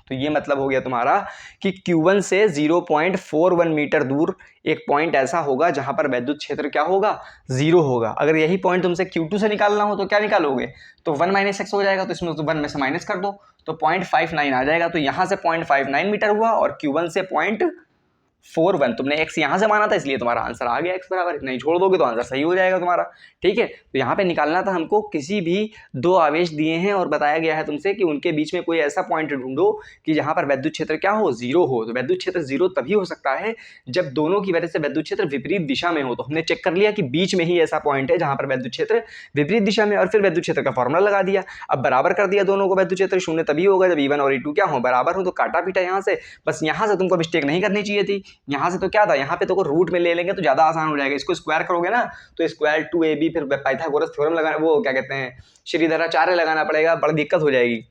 तो ये मतलब हो गया तुम्हारा कि Q1 से 0.41 मीटर दूर एक पॉइंट ऐसा होगा जहां पर वैद्युत क्षेत्र क्या होगा 0 होगा। अगर यही पॉइंट तुमसे Q2 से निकालना हो तो क्या निकालोगे, तो 1 - x हो जाएगा, तो इसमें तो 1 में से माइनस कर दो तो 0.59 आ जाएगा। तो यहां से 0.59 मीटर हुआ और Q1 से 0.41, तुमने x यहां से माना था इसलिए तुम्हारा आंसर आ गया x बराबर। नहीं छोड़ दोगे तो आंसर सही हो जाएगा तुम्हारा। ठीक है, तो यहाँ पे निकालना था हमको, किसी भी दो आवेश दिए हैं और बताया गया है तुमसे कि उनके बीच में कोई ऐसा पॉइंट ढूंढो कि जहां पर वैद्युत क्षेत्र क्या हो 0 हो। तो वैद्युत क्षेत्र 0 तभी हो सकता है जब दोनों की वजह से वैद्युत क्षेत्र विपरीत दिशा में हो। तो हमने चेक कर लिया कि बीच में ही ऐसा पॉइंट है जहां पर वैद्युत क्षेत्र विपरीत दिशा में, और फिर वैद्युत क्षेत्र का फॉर्मूला लगा दिया। अब बराबर कर दिया दोनों को, वैद्युत क्षेत्र 0 तभी होगा जब E1 और E2 क्या हो बराबर हो। तो काटा पीटा यहाँ से, बस यहाँ से तुमको मिस्टेक नहीं करनी चाहिए थी। यहाँ से तो क्या था, यहाँ पे तो रूट में ले लेंगे तो ज्यादा आसान हो जाएगा। इसको स्क्वायर करोगे ना तो स्क्वायर 2ab, फिर पाइथागोरस थ्योरम लगाना, वो क्या कहते हैं श्रीधराचार्य लगाना पड़ेगा, बड़ी दिक्कत हो जाएगी।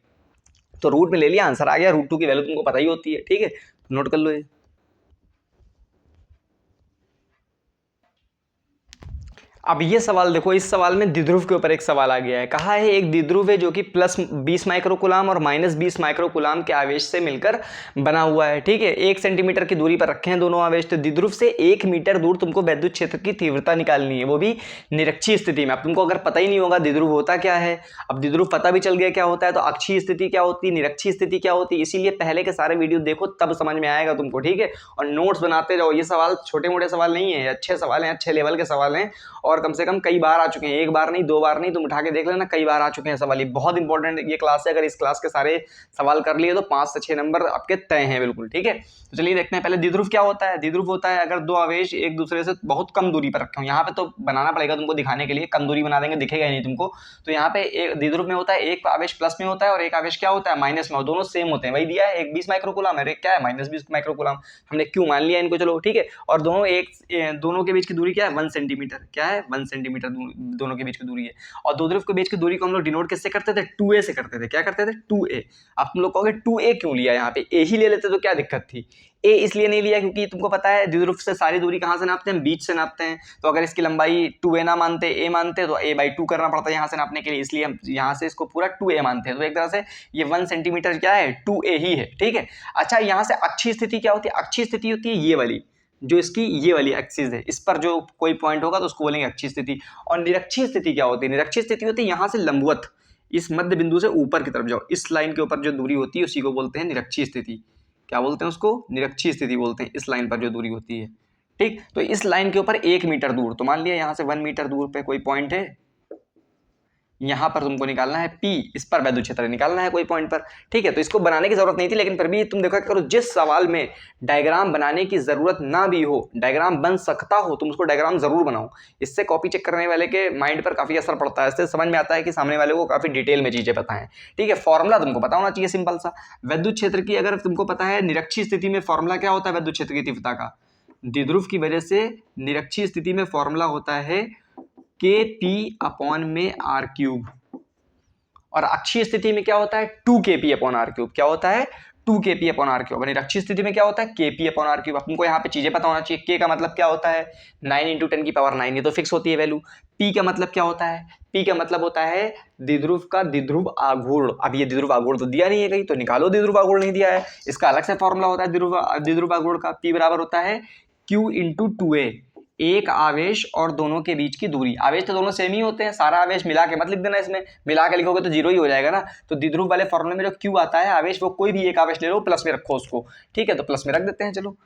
तो रूट में ले लिया, आंसर आ गया। √2 की वैल्यू तुमको पता ही होती है, ठीक है, नोट कर लो ये। अब ये सवाल देखो, इस सवाल में द्विध्रुव के ऊपर एक सवाल आ गया है। कहा है एक द्विध्रुव है जो कि +20 माइक्रोकूलाम और -20 माइक्रोकूलाम के आवेश से मिलकर बना हुआ है। ठीक है, 1 सेंटीमीटर की दूरी पर रखे हैं दोनों आवेश। तो द्विध्रुव से 1 मीटर दूर तुमको वैद्युत क्षेत्र की तीव्रता निकालनी है, वो भी निरक्षीय स्थिति में। अब तुमको अगर पता ही नहीं होगा द्विध्रुव होता क्या है, अब द्विध्रुव पता भी चल गया क्या होता है, तो अक्षीय स्थिति क्या होती है, निरक्षीय स्थिति क्या होती है। इसीलिए पहले के सारे वीडियो देखो तब समझ में आएगा तुमको, ठीक है। और नोट्स बनाते जाओ, ये सवाल छोटे मोटे सवाल नहीं है, अच्छे सवाल हैं, अच्छे लेवल के सवाल हैं, और कम से कम कई बार आ चुके हैं। एक बार नहीं, 2 बार नहीं, तुम उठा के देख लेना, कई बार आ चुके हैं सवाल। ये बहुत इंपॉर्टेंट ये क्लास है, अगर इस क्लास के सारे सवाल कर लिए तो 5 से 6 नंबर आपके तय हैं बिल्कुल, ठीक है। तो चलिए देखते हैं पहले द्विध्रुव क्या होता है। द्विध्रुव होता है अगर दो आवेश एक दूसरे से बहुत कम दूरी पर रखे हो। यहाँ पे तो बनाना पड़ेगा तुमको दिखाने के लिए, कम दूरी बना देंगे दिखेगा ही नहीं तुमको। तो यहाँ पे एक द्विध्रुव में होता है एक आवेश प्लस में होता है और एक आवेश क्या होता है माइनस में, और दोनों सेम होते हैं। वही दिया है, एक 20 माइक्रोकूलम है, एक क्या है -20 माइक्रोकूलम। हमने क्यों मान लिया इनको, चलो ठीक है। और दोनों के बीच की दूरी क्या है 1 सेंटीमीटर, क्या है 1 सेंटीमीटर दोनों के बीच की दूरी है। और दो ध्रुव के बीच की दूरी को हम लोग डिनोट किससे करते थे, 2a से करते थे। क्या करते थे 2a। अब तुम लोग कहोगे 2a क्यों लिया, यहाँ पे a ही ले लेते तो क्या दिक्कत थी। a इसलिए नहीं लिया क्योंकि तुमको पता है द्विध्रुव से सारी दूरी कहाँ से नापते हैं, बीच से नापते हैं। तो अगर इसकी लंबाई 2a ना मानते a मानते तो a/2 करना पड़ता है यहाँ से नापने के लिए, इसलिए हम यहाँ से इसको पूरा 2a मानते हैं। तो एक तरह से ये 1 सेंटीमीटर क्या है 2a ही है, ठीक है। अच्छा, यहाँ से अक्षीय स्थिति क्या होती है, अक्षीय स्थिति होती है ये वाली, जो इसकी ये वाली एक्सिस है, इस पर जो कोई पॉइंट होगा तो उसको बोलेंगे अक्षीय स्थिति। और निरक्षीय स्थिति क्या होती है, निरक्षीय स्थिति होती है यहाँ से लंबवत, इस मध्य बिंदु से ऊपर की तरफ जाओ, इस लाइन के ऊपर जो दूरी होती है उसी को बोलते हैं निरक्षीय स्थिति। क्या बोलते हैं उसको, निरक्षीय स्थिति बोलते हैं, इस लाइन पर जो दूरी होती है, ठीक। तो इस लाइन के ऊपर 1 मीटर दूर, तो मान लिया यहाँ से 1 मीटर दूर पे कोई पॉइंट है, यहाँ पर तुमको निकालना है P, इस पर वैद्युत क्षेत्र निकालना है कोई पॉइंट पर, ठीक है। तो इसको बनाने की जरूरत नहीं थी, लेकिन फिर भी तुम देखा करो जिस सवाल में डायग्राम बनाने की जरूरत ना भी हो, डायग्राम बन सकता हो, तुम उसको डायग्राम जरूर बनाओ। इससे कॉपी चेक करने वाले के माइंड पर काफी असर पड़ता है, इससे समझ में आता है कि सामने वाले को काफी डिटेल में चीजें पता है, ठीक है। फॉर्मुला तुमको पता होना चाहिए सिंपल सा। वैद्युत क्षेत्र की अगर तुमको पता है निरक्षीय स्थिति में फॉर्मुला क्या होता है वैद्युत क्षेत्र की तीव्रता का, द्विध्रुव की वजह से निरक्षीय स्थिति में फॉर्मूला होता है kp/r³, और अक्षीय स्थिति में क्या होता है 2kp/r³। क्या होता है 2kp/r³। निरक्षीय स्थिति में क्या होता है kp/r³। तुमको यहाँ पे चीजें पता होना चाहिए। k का मतलब क्या होता है 9 × 10⁹, ये तो फिक्स होती है वैल्यू। p का मतलब क्या होता है, p का मतलब होता है द्विध्रुव का द्विध्रुव आघूर्ण। अब ये द्विध्रुव आघूर्ण तो दिया नहीं है कहीं, तो निकालो द्विध्रुव आघूर्ण नहीं दिया है, इसका अलग से फॉर्मूला होता है द्विध्रुव आघूर्ण का। p बराबर होता है q × 2a, एक आवेश और दोनों के बीच की दूरी। आवेश तो दोनों सेम ही होते हैं, सारा आवेश मिला के मत लिख देना, इसमें मिला के लिखोगे तो 0 ही हो जाएगा ना। तो द्विध्रुव वाले फॉर्मूले में जो Q आता है आवेश, वो कोई भी एक आवेश ले लो प्लस में रखो उसको, ठीक है। तो प्लस में रख देते हैं चलो।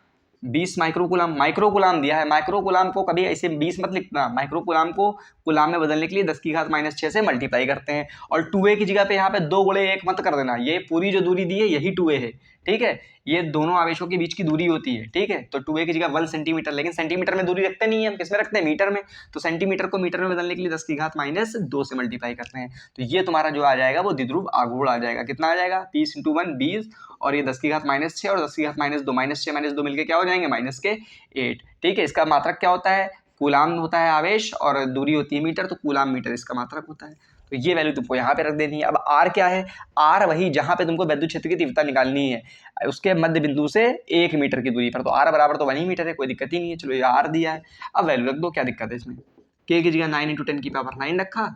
20 माइक्रोकुलाम, माइक्रोकुलाम दिया है, माइक्रोकुलाम को कभी ऐसे 20 मत लिखना, माइक्रोकुलाम को कुलाम में बदलने के लिए 10 की घात -6 से मल्टीप्लाई करते हैं। और 2a की जगह पे यहाँ पे 2 गुणे 1 मत कर देना, ये पूरी जो दूरी दी है यही 2a है, ठीक है, ये दोनों आवेशों के बीच की दूरी होती है, ठीक है। तो 2a की जगह 1 सेंटीमीटर, लेकिन सेंटीमीटर में दूरी रखते नहीं है हम, किसमें रखते हैं, मीटर में। तो सेंटीमीटर को मीटर में बदलने के लिए 10 की घात -2 से मल्टीप्लाई करते हैं। तो ये तुम्हारा जो आ जाएगा वो द्विध्रुव आघूर्ण आ जाएगा। कितना आ जाएगा, 20 × 1 20, और ये 10 की घात -6 और 10 की घात -2, -6 -2 मिलके क्या हो जाएंगे, -8, ठीक है। इसका मात्रक क्या होता है, कूलाम होता है आवेश, और दूरी होती है मीटर, तो कूलाम मीटर इसका मात्रक होता है। तो ये वैल्यू तुमको यहाँ पे रख देनी है। अब आर क्या है, आर वही जहाँ पे तुमको विद्युत क्षेत्र की तीव्रता निकालनी है, उसके मध्य बिंदु से 1 मीटर की दूरी पर। तो आर बराबर तो 1 ही मीटर है, कोई दिक्कत ही नहीं है। चलो ये आर दिया है, अब वैल्यू रख दो, क्या दिक्कत है इसमें। के की जगह 9 × 10⁻9 रखा,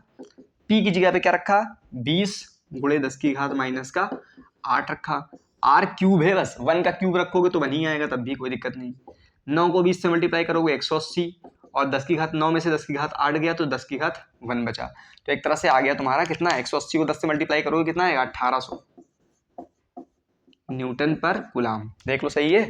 पी की जगह पे क्या रखा, 20 × 10 की घात -8 रखा। आर क्यूब है, बस 1 का क्यूब रखोगे तो 1 ही आएगा, तब भी कोई दिक्कत नहीं। 9 को 20 से मल्टीप्लाई करोगे 180, और 10 की घात 9 में से 10 की घात 8 गया तो 10 की घात 1 बचा। तो एक तरह से आ गया तुम्हारा कितना, 180 को 10 से मल्टीप्लाई करोगे कितना आएगा, 1800 न्यूटन पर कूलाम। देख लो सही है।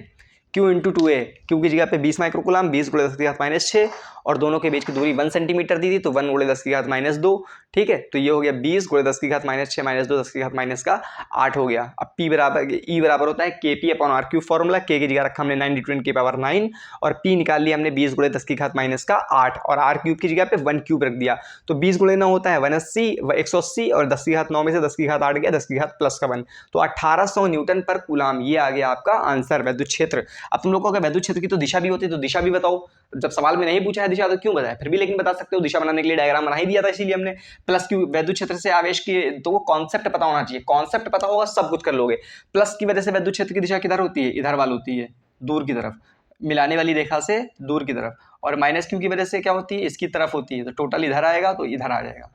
Q × 2a, Q की जगह पे 20 माइक्रोकुलाम, 20 × 10 की घात -6, और दोनों के बीच की दूरी 1 सेंटीमीटर दी थी, तो 1 × 10 की घात -2, ठीक है। तो ये हो गया 20 × 10 की घात -6 -2, 10 की घात -8 हो गया। अब P बराबर E बराबर होता है Kp/r³ फॉर्मूला, K की जगह रखा हमने 9 × 10⁻9, और P निकाल लिया हमने 20 × 10 की घात -8, और r³ की जगह पे 1 क्यूब रख दिया। तो 20 × 9 होता है 180, और 10 की घात 9 में से 10 की घात 8 गया, 10 की घात +1, तो 1800 न्यूटन पर कूलाम। ये आ गया आपका आंसर, विद्युत क्षेत्र। अब तुम लोग को अगर विद्युत क्षेत्र की तो दिशा भी होती है, तो दिशा भी बताओ। जब सवाल में नहीं पूछा है दिशा तो क्यों बताया, फिर भी लेकिन बता सकते हो, दिशा बनाने के लिए डायग्राम बना ही दिया था, इसीलिए हमने +Q विद्युत क्षेत्र से आवेश की, तो वो कॉन्सेप्ट पता होना चाहिए, कॉन्सेप्ट पता होगा सब कुछ कर लोगे। प्लस की वजह से विद्युत क्षेत्र की दिशा किधर होती है, इधर वाल होती है, दूर की तरफ, मिलाने वाली रेखा से दूर की तरफ, और -Q की वजह से क्या होती है, इसकी तरफ होती है, तो टोटल इधर आएगा तो इधर आ जाएगा।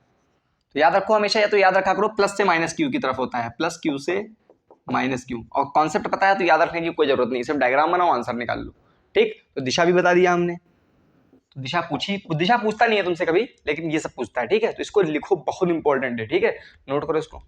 तो याद रखो हमेशा, या तो याद रखा करो प्लस से -Q की तरफ होता है, +Q से -Q, और कॉन्सेप्ट पता है तो याद रखने की कोई जरूरत नहीं, सिर्फ डायग्राम बनाओ आंसर निकाल लो, ठीक। तो दिशा भी बता दिया हमने, तो दिशा पूछता नहीं है तुमसे कभी, लेकिन ये सब पूछता है, ठीक है। तो इसको लिखो, बहुत इंपॉर्टेंट है, ठीक है, नोट करो इसको।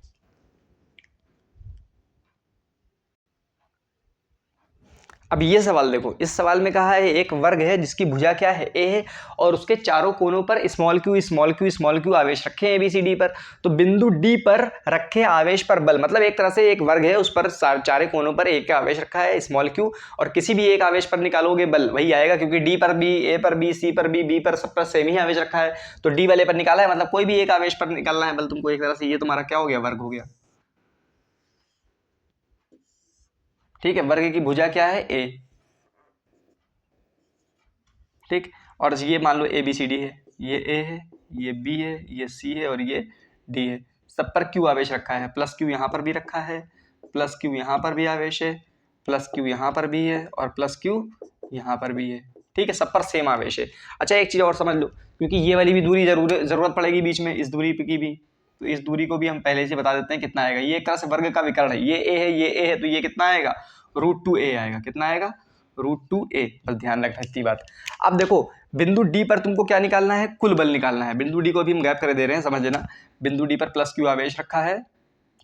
अब ये सवाल देखो, इस सवाल में कहा है एक वर्ग है जिसकी भुजा क्या है, ए है, और उसके चारों कोनों पर स्मॉल क्यू आवेश रखे हैं ABCD पर। तो बिंदु डी पर रखे आवेश पर बल, मतलब एक तरह से एक वर्ग है, उस पर चारे कोनों पर एक का आवेश रखा है स्मॉल क्यू, और किसी भी एक आवेश पर निकालोगे बल वही आएगा, क्योंकि डी पर भी, ए पर भी, सी पर भी, बी पर, सब पर सेम ही आवेश रखा है। तो डी वाले पर निकाला है, मतलब कोई भी एक आवेश पर निकालना है बल तुमको, एक तरह से ये तुम्हारा क्या हो गया, वर्ग हो गया, ठीक है। वर्ग की भुजा क्या है, ए, ठीक। और ये मान लो ABCD है, ये A है, ये B है, ये C है, और ये D है। सब पर Q आवेश रखा है, +Q यहाँ पर भी रखा है, +Q यहाँ पर भी आवेश है, +Q यहाँ पर भी है, और +Q यहाँ पर भी है, ठीक है। सब पर सेम आवेश है। अच्छा एक चीज़ और समझ लो, क्योंकि ये वाली भी दूरी जरूरत पड़ेगी बीच में, इस दूरी की भी, तो इस दूरी को भी हम पहले से बता देते हैं कितना आएगा। ये एक तरह से वर्ग का विकर्ण है, ये A है, ये A है, तो ये कितना आएगा, √2a आएगा। कितना आएगा, √2a, बस ध्यान रखना इतनी बात। अब देखो बिंदु डी पर तुमको क्या निकालना है, कुल बल निकालना है। बिंदु डी को भी हम गैप कर दे रहे हैं, समझ लेना। बिंदु डी पर +Q आवेश रखा है,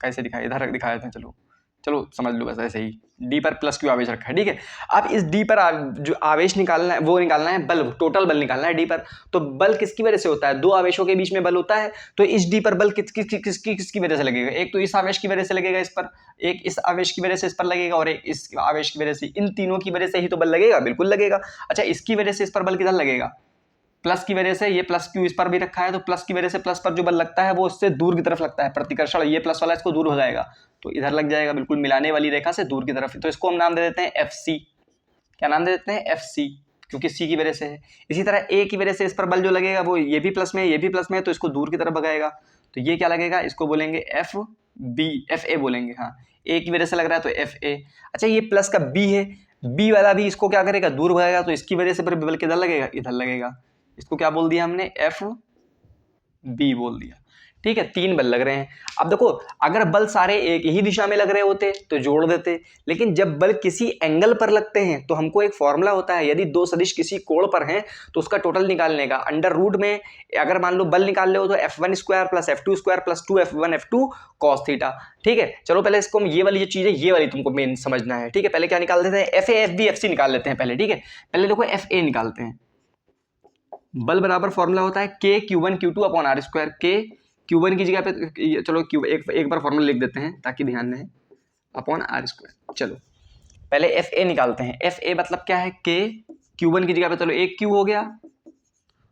कैसे दिखाया, इधर दिखाया था, चलो समझ लो बस ऐसे ही। डी पर +Q आवेश रखा है, ठीक है। अब इस डी पर जो आवेश निकालना है वो निकालना है बल, टोटल बल निकालना है डी पर। तो बल किसकी वजह से होता है, दो आवेशों के बीच में बल होता है, तो इस डी पर बल किसकी वजह से लगेगा, एक तो इस आवेश की वजह से लगेगा इस पर, एक इस आवेश की वजह से इस पर लगेगा, और एक इस आवेश की वजह से, इन तीनों की वजह से ही तो बल लगेगा, बिल्कुल लगेगा। अच्छा इसकी वजह से इस पर बल किधर लगेगा, प्लस की वजह से, ये +Q इस पर भी रखा है, तो प्लस की वजह से प्लस पर जो बल लगता है वो उससे दूर की तरफ लगता है, प्रतिकर्षण, ये प्लस वाला इसको दूर हो जाएगा, तो इधर लग जाएगा, बिल्कुल मिलाने वाली रेखा से दूर की तरफ। तो इसको हम नाम दे देते हैं FC। क्या नाम दे देते हैं, FC, क्योंकि C की वजह से है। इसी तरह A की वजह से इस पर बल जो लगेगा वो ये भी प्लस में है, ये भी प्लस में है, तो इसको दूर की तरफ भगाएगा, तो ये क्या लगेगा, इसको बोलेंगे FA बोलेंगे, हाँ। A की वजह से लग रहा है तो FA। अच्छा ये प्लस का B है, B वाला भी इसको क्या करेगा, दूर भगाएगा, तो इसकी वजह से फिर बल किधर लगेगा, इधर लगेगा। इसको क्या बोल दिया हमने, FB बोल दिया, ठीक है, 3 बल लग रहे हैं। अब देखो, अगर बल सारे एक ही दिशा में लग रहे होते तो जोड़ देते, लेकिन जब बल किसी एंगल पर लगते हैं तो हमको एक फॉर्मूला होता है, यदि दो सदिश किसी कोण पर हैं तो उसका टोटल निकालने का अंडर रूट में अगर मान लो बल निकाल ले हो तो f1 square plus f2 square plus 2f1 f2 cos theta. ठीक है, चलो पहले इसको हम ये वाली जो चीज़ है ये वाली तुमको मेन समझना है। ठीक है, पहले क्या निकाल देते हैं, F A F B F C निकाल लेते हैं पहले। ठीक है, पहले देखो एफ ए निकालते हैं। बल बराबर फॉर्मूला होता है के Q1 Q2 upon R square. के Q1 की जगह पे चलो एक बार फॉर्मूला लिख देते हैं ताकि ध्यान रहे, अपॉन आर स्क्वायर। चलो पहले एफ ए निकालते हैं। एफ ए मतलब क्या है, के Q1 की जगह पे चलो एक Q हो गया,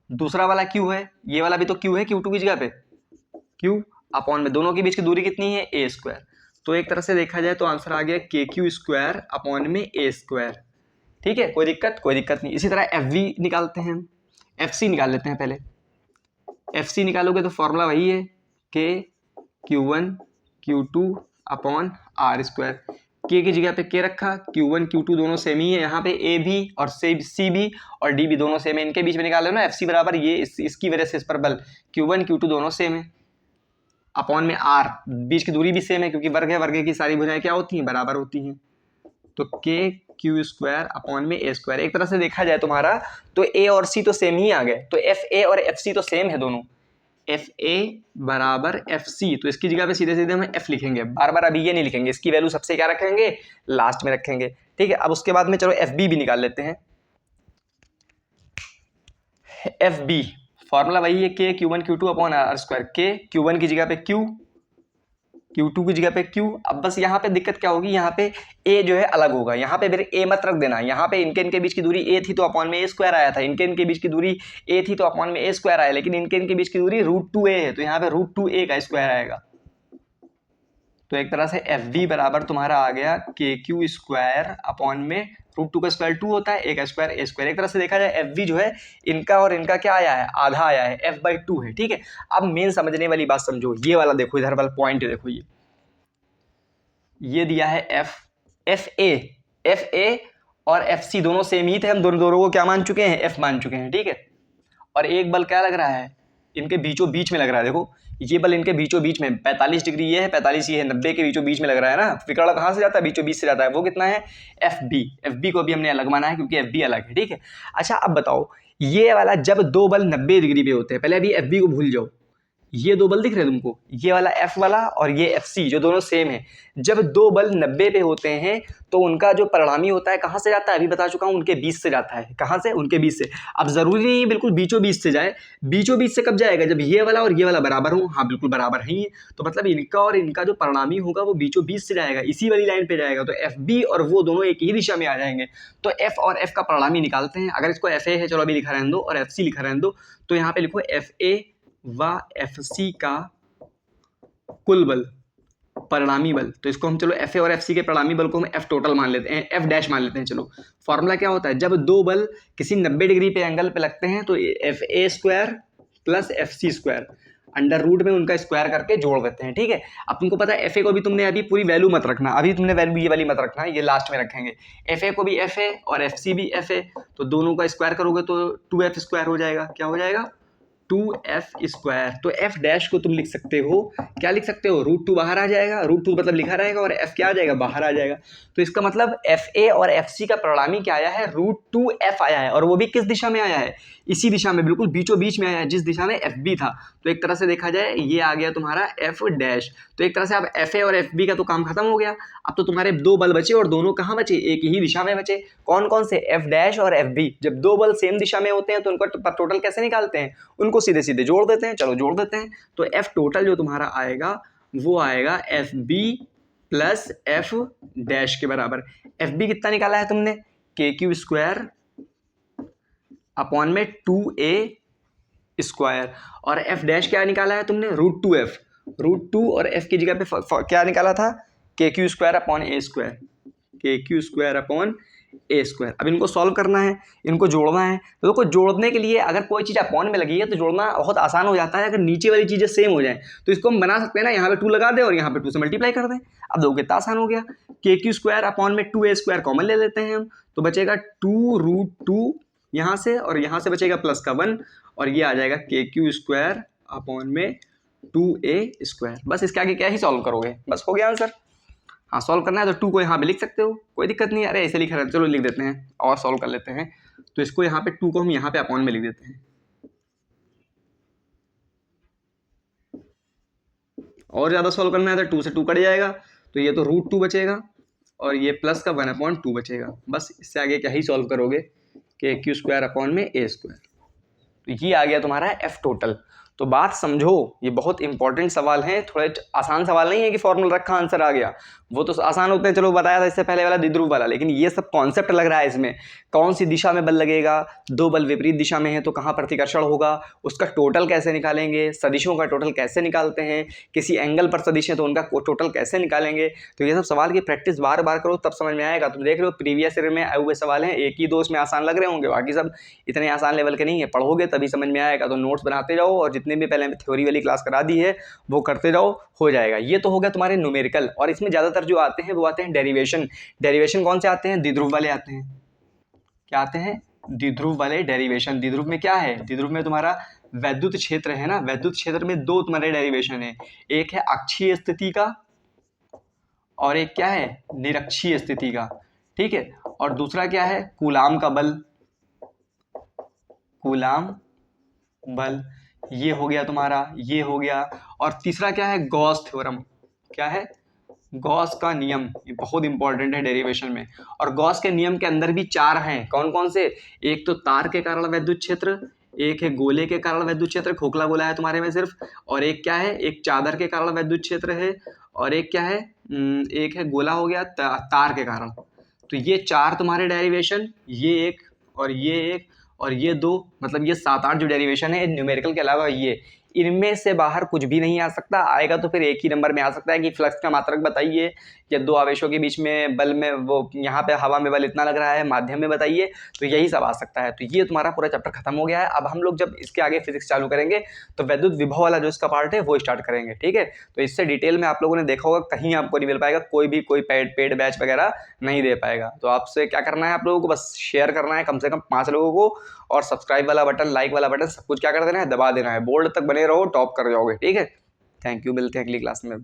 दूसरा वाला Q है, ये वाला भी तो Q है Q2 की जगह पे Q अपॉन में दोनों के बीच की दूरी कितनी है, ए स्क्वायर। तो एक तरह से देखा जाए तो आंसर आ गया के क्यू स्क्वायर अपॉन में ए स्क्वायर। ठीक है, कोई दिक्कत नहीं। इसी तरह एफ वी निकालते हैं, एफ सी निकाल लेते हैं पहले। एफ सी निकालोगे तो फॉर्मूला वही है, के Q1 Q2 upon R square. के की जगह पे के रखा, Q1 Q2 दोनों सेम ही है, यहाँ पे ए भी और सी भी और डी भी दोनों सेम है, इनके बीच में निकाल लो ना एफ सी बराबर ये इसकी वजह से इस पर बल Q1 Q2 दोनों सेम है, अपॉन में आर, बीच की दूरी भी सेम है क्योंकि वर्ग है, वर्ग की सारी भुजाएं क्या होती हैं, बराबर होती हैं। तो के क्यू स्क्वायर अपॉन में ए स्क्वायर। एक तरह से देखा जाए तुम्हारा तो ए और सी तो सेम ही आ गए, तो एफ ए और एफ सी तो सेम है दोनों, एफ ए बराबर एफ सी। तो इसकी जगह पे सीधे सीधे हम एफ लिखेंगे, बार बार अभी ये नहीं लिखेंगे, इसकी वैल्यू सबसे क्या रखेंगे, लास्ट में रखेंगे। ठीक है, अब उसके बाद में चलो एफ बी भी निकाल लेते हैं। एफ बी फॉर्मूला वही है, के Q1 Q2 upon R square. के Q1 की जगह पे Q, Q2 की जगह पे Q। अब बस यहाँ पे दिक्कत क्या होगी, यहाँ पे A जो है अलग होगा, यहाँ पे फिर A मत रख देना, यहाँ पे इनके बीच की दूरी A थी तो अपॉन में A स्क्वायर आया था, इनके बीच की दूरी A थी तो अपॉन में A स्क्वायर आया, लेकिन इनके बीच की दूरी √2A है तो यहाँ पे √2A का स्क्वायर आएगा। तो एक तरह से एफ बी बराबर तुम्हारा आ गया के क्यू स्क्वायर अपॉन में √2 का स्क्वायर 2 होता है, ए का स्क्वायर ए स्क्वायर। एक तरह से देखा जाए एफ बी जो है इनका और इनका क्या आया है, आधा आया है, f/2 है। ठीक है, अब मेन समझने वाली बात समझो, ये वाला देखो, इधर वाला पॉइंट देखो, ये दिया है एफ ए और एफ सी दोनों सेम ही थे, हम दोनों को क्या मान चुके हैं, एफ मान चुके हैं। ठीक है, और एक बल क्या लग रहा है, इनके बीचों बीच में लग रहा है। देखो ये बल इनके बीचों बीच में 45 डिग्री ये है, 45 ये है, 90 के बीचों बीच में लग रहा है ना। विकर्ण कहाँ से जाता है, बीचों बीच से जाता है। वो कितना है, एफ बी को अभी हमने अलग माना है क्योंकि एफ बी अलग है। ठीक है, अच्छा अब बताओ, ये वाला जब दो बल 90 डिग्री पे होते हैं, पहले अभी एफ बी को भूल जाओ, ये दो बल दिख रहे हैं तुमको, ये वाला F वाला और ये FC जो दोनों सेम है, जब दो बल 90 पे होते हैं तो उनका जो परिणामी होता है कहाँ से जाता है, अभी बता चुका हूँ, उनके बीच से जाता है। कहाँ से, उनके बीच से। अब जरूरी नहीं बिल्कुल बीचों बीच से जाए, बीचों बीच से कब जाएगा, जब ये वाला और ये वाला बराबर हो। हाँ बिल्कुल बराबर है ही, तो मतलब इनका और इनका जो परिणामी होगा वो बीचों बीच से जाएगा, इसी वाली लाइन पे जाएगा, तो FB और वो दोनों एक ही दिशा में आ जाएंगे। तो F और F का परिणामी निकालते हैं। अगर इसको FA है, चलो अभी लिखा रहने दो, और FC लिखा रहने दो, तो यहाँ पे लिखो FA व FC का कुल बल, परिणामी बल। तो इसको हम चलो FA और FC के परिणामी बल को हम F टोटल मान लेते हैं, F डैश मान लेते हैं। चलो फॉर्मूला क्या होता है, जब दो बल किसी 90 डिग्री पे एंगल पे लगते हैं तो FA square plus FC square under root में उनका स्क्वायर करके जोड़ देते हैं। ठीक है, अब तुमको पता है FA को भी तुमने अभी पूरी वैल्यू मत रखना, अभी तुमने वैल्यू ये वाली मत रखना, ये लास्ट में रखेंगे। FA को भी FA और FC भी FA, तो दोनों का स्क्वायर करोगे तो 2F स्क्वायर हो जाएगा। क्या हो जाएगा, 2F स्क्वायर। तो F डैश को तुम लिख सकते हो, क्या लिख सकते हो, √2 बाहर आ जाएगा, √2 मतलब लिखा रहेगा, और F क्या आ जाएगा, बाहर आ जाएगा। तो इसका मतलब FA और FC का परिणामी क्या आया है, √2F आया है, और वो भी किस दिशा में आया है, इसी दिशा में, बिल्कुल बीचों बीच में आया है जिस दिशा में FB था। तो एक तरह से देखा जाए ये आ गया तुम्हारा F डैश। तो एक तरह से अब FA और FB का तो काम खत्म हो गया। अब तो तुम्हारे दो बल बचे, और दोनों कहाँ बचे, एक ही दिशा में बचे। कौन कौन से, F डैश और FB। जब दो बल सेम दिशा में होते हैं तो उनका टोटल कैसे निकालते हैं, उनको सीधे सीधे जोड़ देते हैं। चलो जोड़ देते हैं, तो F टोटल जो तुम्हारा आएगा वो आएगा FB प्लस F डैश के बराबर। FB कितना निकाला है तुमने, KQ स्क्वायर अपॉन में 2A स्क्वायर, और F डैश क्या निकाला है तुमने, √2F। √2 और F की जगह पे क्या निकाला था, KQ square upon A square, KQ square upon A square. अब इनको सॉल्व करना है, इनको जोड़ना है। तो देखो जोड़ने के लिए अगर कोई चीज़ अपॉन में लगी है तो जोड़ना बहुत आसान हो जाता है, अगर नीचे वाली चीज़ें सेम हो जाए तो इसको हम बना सकते हैं ना, यहाँ पे 2 लगा दें और यहाँ पे 2 से मल्टीप्लाई कर दें। अब देखो कितना आसान हो गया, KQ स्क्वायर अपॉन में 2A स्क्वायर कॉमन ले लेते हैं हम, तो बचेगा 2√2 यहाँ से, और यहाँ से बचेगा प्लस का 1, और ये आ जाएगा KQ स्क्वायर अपॉन में 2a²। बस इसके आगे क्या ही सॉल्व करोगे, बस हो गया आंसर। हाँ सॉल्व करना है तो 2 को यहाँ पे लिख सकते हो, कोई दिक्कत नहीं है। अरे ऐसे लिख रहे हैं, चलो लिख देते हैं और सॉल्व कर लेते हैं। तो इसको यहाँ पे 2 को हम यहाँ पे अपॉन में लिख देते हैं, और ज़्यादा सॉल्व करना है तो 2 से 2 कट जाएगा, तो ये तो √2 बचेगा और ये प्लस का 1/2 बचेगा। बस इससे आगे क्या ही सॉल्व करोगे कि q² अपॉन में a²। तो ये आ गया तुम्हारा एफ टोटल। तो बात समझो, ये बहुत इंपॉर्टेंट सवाल है, थोड़े आसान सवाल नहीं है कि फॉर्मूला रखा आंसर आ गया, वो तो आसान होते हैं, चलो बताया था इससे पहले वाला द्विध्रुव वाला, लेकिन ये सब कॉन्सेप्ट लग रहा है इसमें। कौन सी दिशा में बल लगेगा, 2 बल विपरीत दिशा में है तो कहाँ प्रतिकर्षण होगा, उसका टोटल कैसे निकालेंगे, सदिशों का टोटल कैसे निकालते हैं, किसी एंगल पर सदिश है तो उनका टोटल कैसे निकालेंगे। तो ये सब सवाल की प्रैक्टिस बार बार करो तब समझ में आएगा। तुम देख रहे हो प्रीवियस ईयर में आए हुए सवाल हैं, 1 ही 2 इसमें आसान लग रहे होंगे, बाकी सब इतने आसान लेवल के नहीं है, पढ़ोगे तभी समझ में आएगा। तो नोट्स बनाते जाओ और जितने भी पहले थ्योरी वाली क्लास करा दी है वो करते जाओ, हो जाएगा। ये तो हो गया तुम्हारे न्यूमेरिकल, और इसमें ज़्यादातर जो आते हैं वो आते हैं डेरिवेशन। डेरिवेशन कौन से आते हैं, द्विध्रुव वाले आते हैं। क्या आते हैं, द्विध्रुव वाले डेरिवेशन। द्विध्रुव में क्या है, द्विध्रुव में तुम्हारा वैद्युत क्षेत्र है ना, वैद्युत क्षेत्र में 2 तुम्हारे डेरिवेशन है, एक है अक्षीय स्थिति का और एक क्या है, निरक्षीय स्थिति का, ठीक है। और दूसरा क्या है, कूलाम का बल, कूलाम बल, ये हो गया तुम्हारा, ये हो गया। और तीसरा क्या है, गॉस थ्योरम। क्या है, गॉस का नियम, ये बहुत इंपॉर्टेंट है डेरिवेशन में। और गॉस के नियम के अंदर भी 4 हैं, कौन कौन से, एक तो तार के कारण वैद्युत क्षेत्र, एक है गोले के कारण वैद्युत क्षेत्र, खोखला गोला है तुम्हारे में सिर्फ, और एक क्या है, एक चादर के कारण वैद्युत क्षेत्र है, और एक क्या है, एक है गोला हो गया तार के कारण। तो ये 4 तुम्हारे डेरिवेशन, ये एक और ये एक और ये 2, मतलब ये 7-8 जो डेरिवेशन है न्यूमेरिकल के अलावा, ये इनमें से बाहर कुछ भी नहीं आ सकता। आएगा तो फिर एक ही नंबर में आ सकता है कि फ्लक्स का मात्रक बताइए, या 2 आवेशों के बीच में बल में वो यहाँ पे हवा में बल इतना लग रहा है, माध्यम में बताइए, तो यही सब आ सकता है। तो ये तुम्हारा पूरा चैप्टर खत्म हो गया है। अब हम लोग जब इसके आगे फिजिक्स चालू करेंगे तो वैद्युत विभव वाला जो इसका पार्ट है वो स्टार्ट करेंगे, ठीक है। तो इससे डिटेल में आप लोगों ने देखा होगा, कहीं आपको नहीं मिल पाएगा, कोई पेड बैच वगैरह नहीं दे पाएगा। तो आपसे क्या करना है, आप लोगों को बस शेयर करना है कम से कम 5 लोगों को, और सब्सक्राइब वाला बटन, लाइक वाला बटन, सब कुछ क्या कर देना है, दबा देना है। बोर्ड तक बने रहो, टॉप कर जाओगे, ठीक है। थैंक यू, मिलते हैं अगली क्लास में।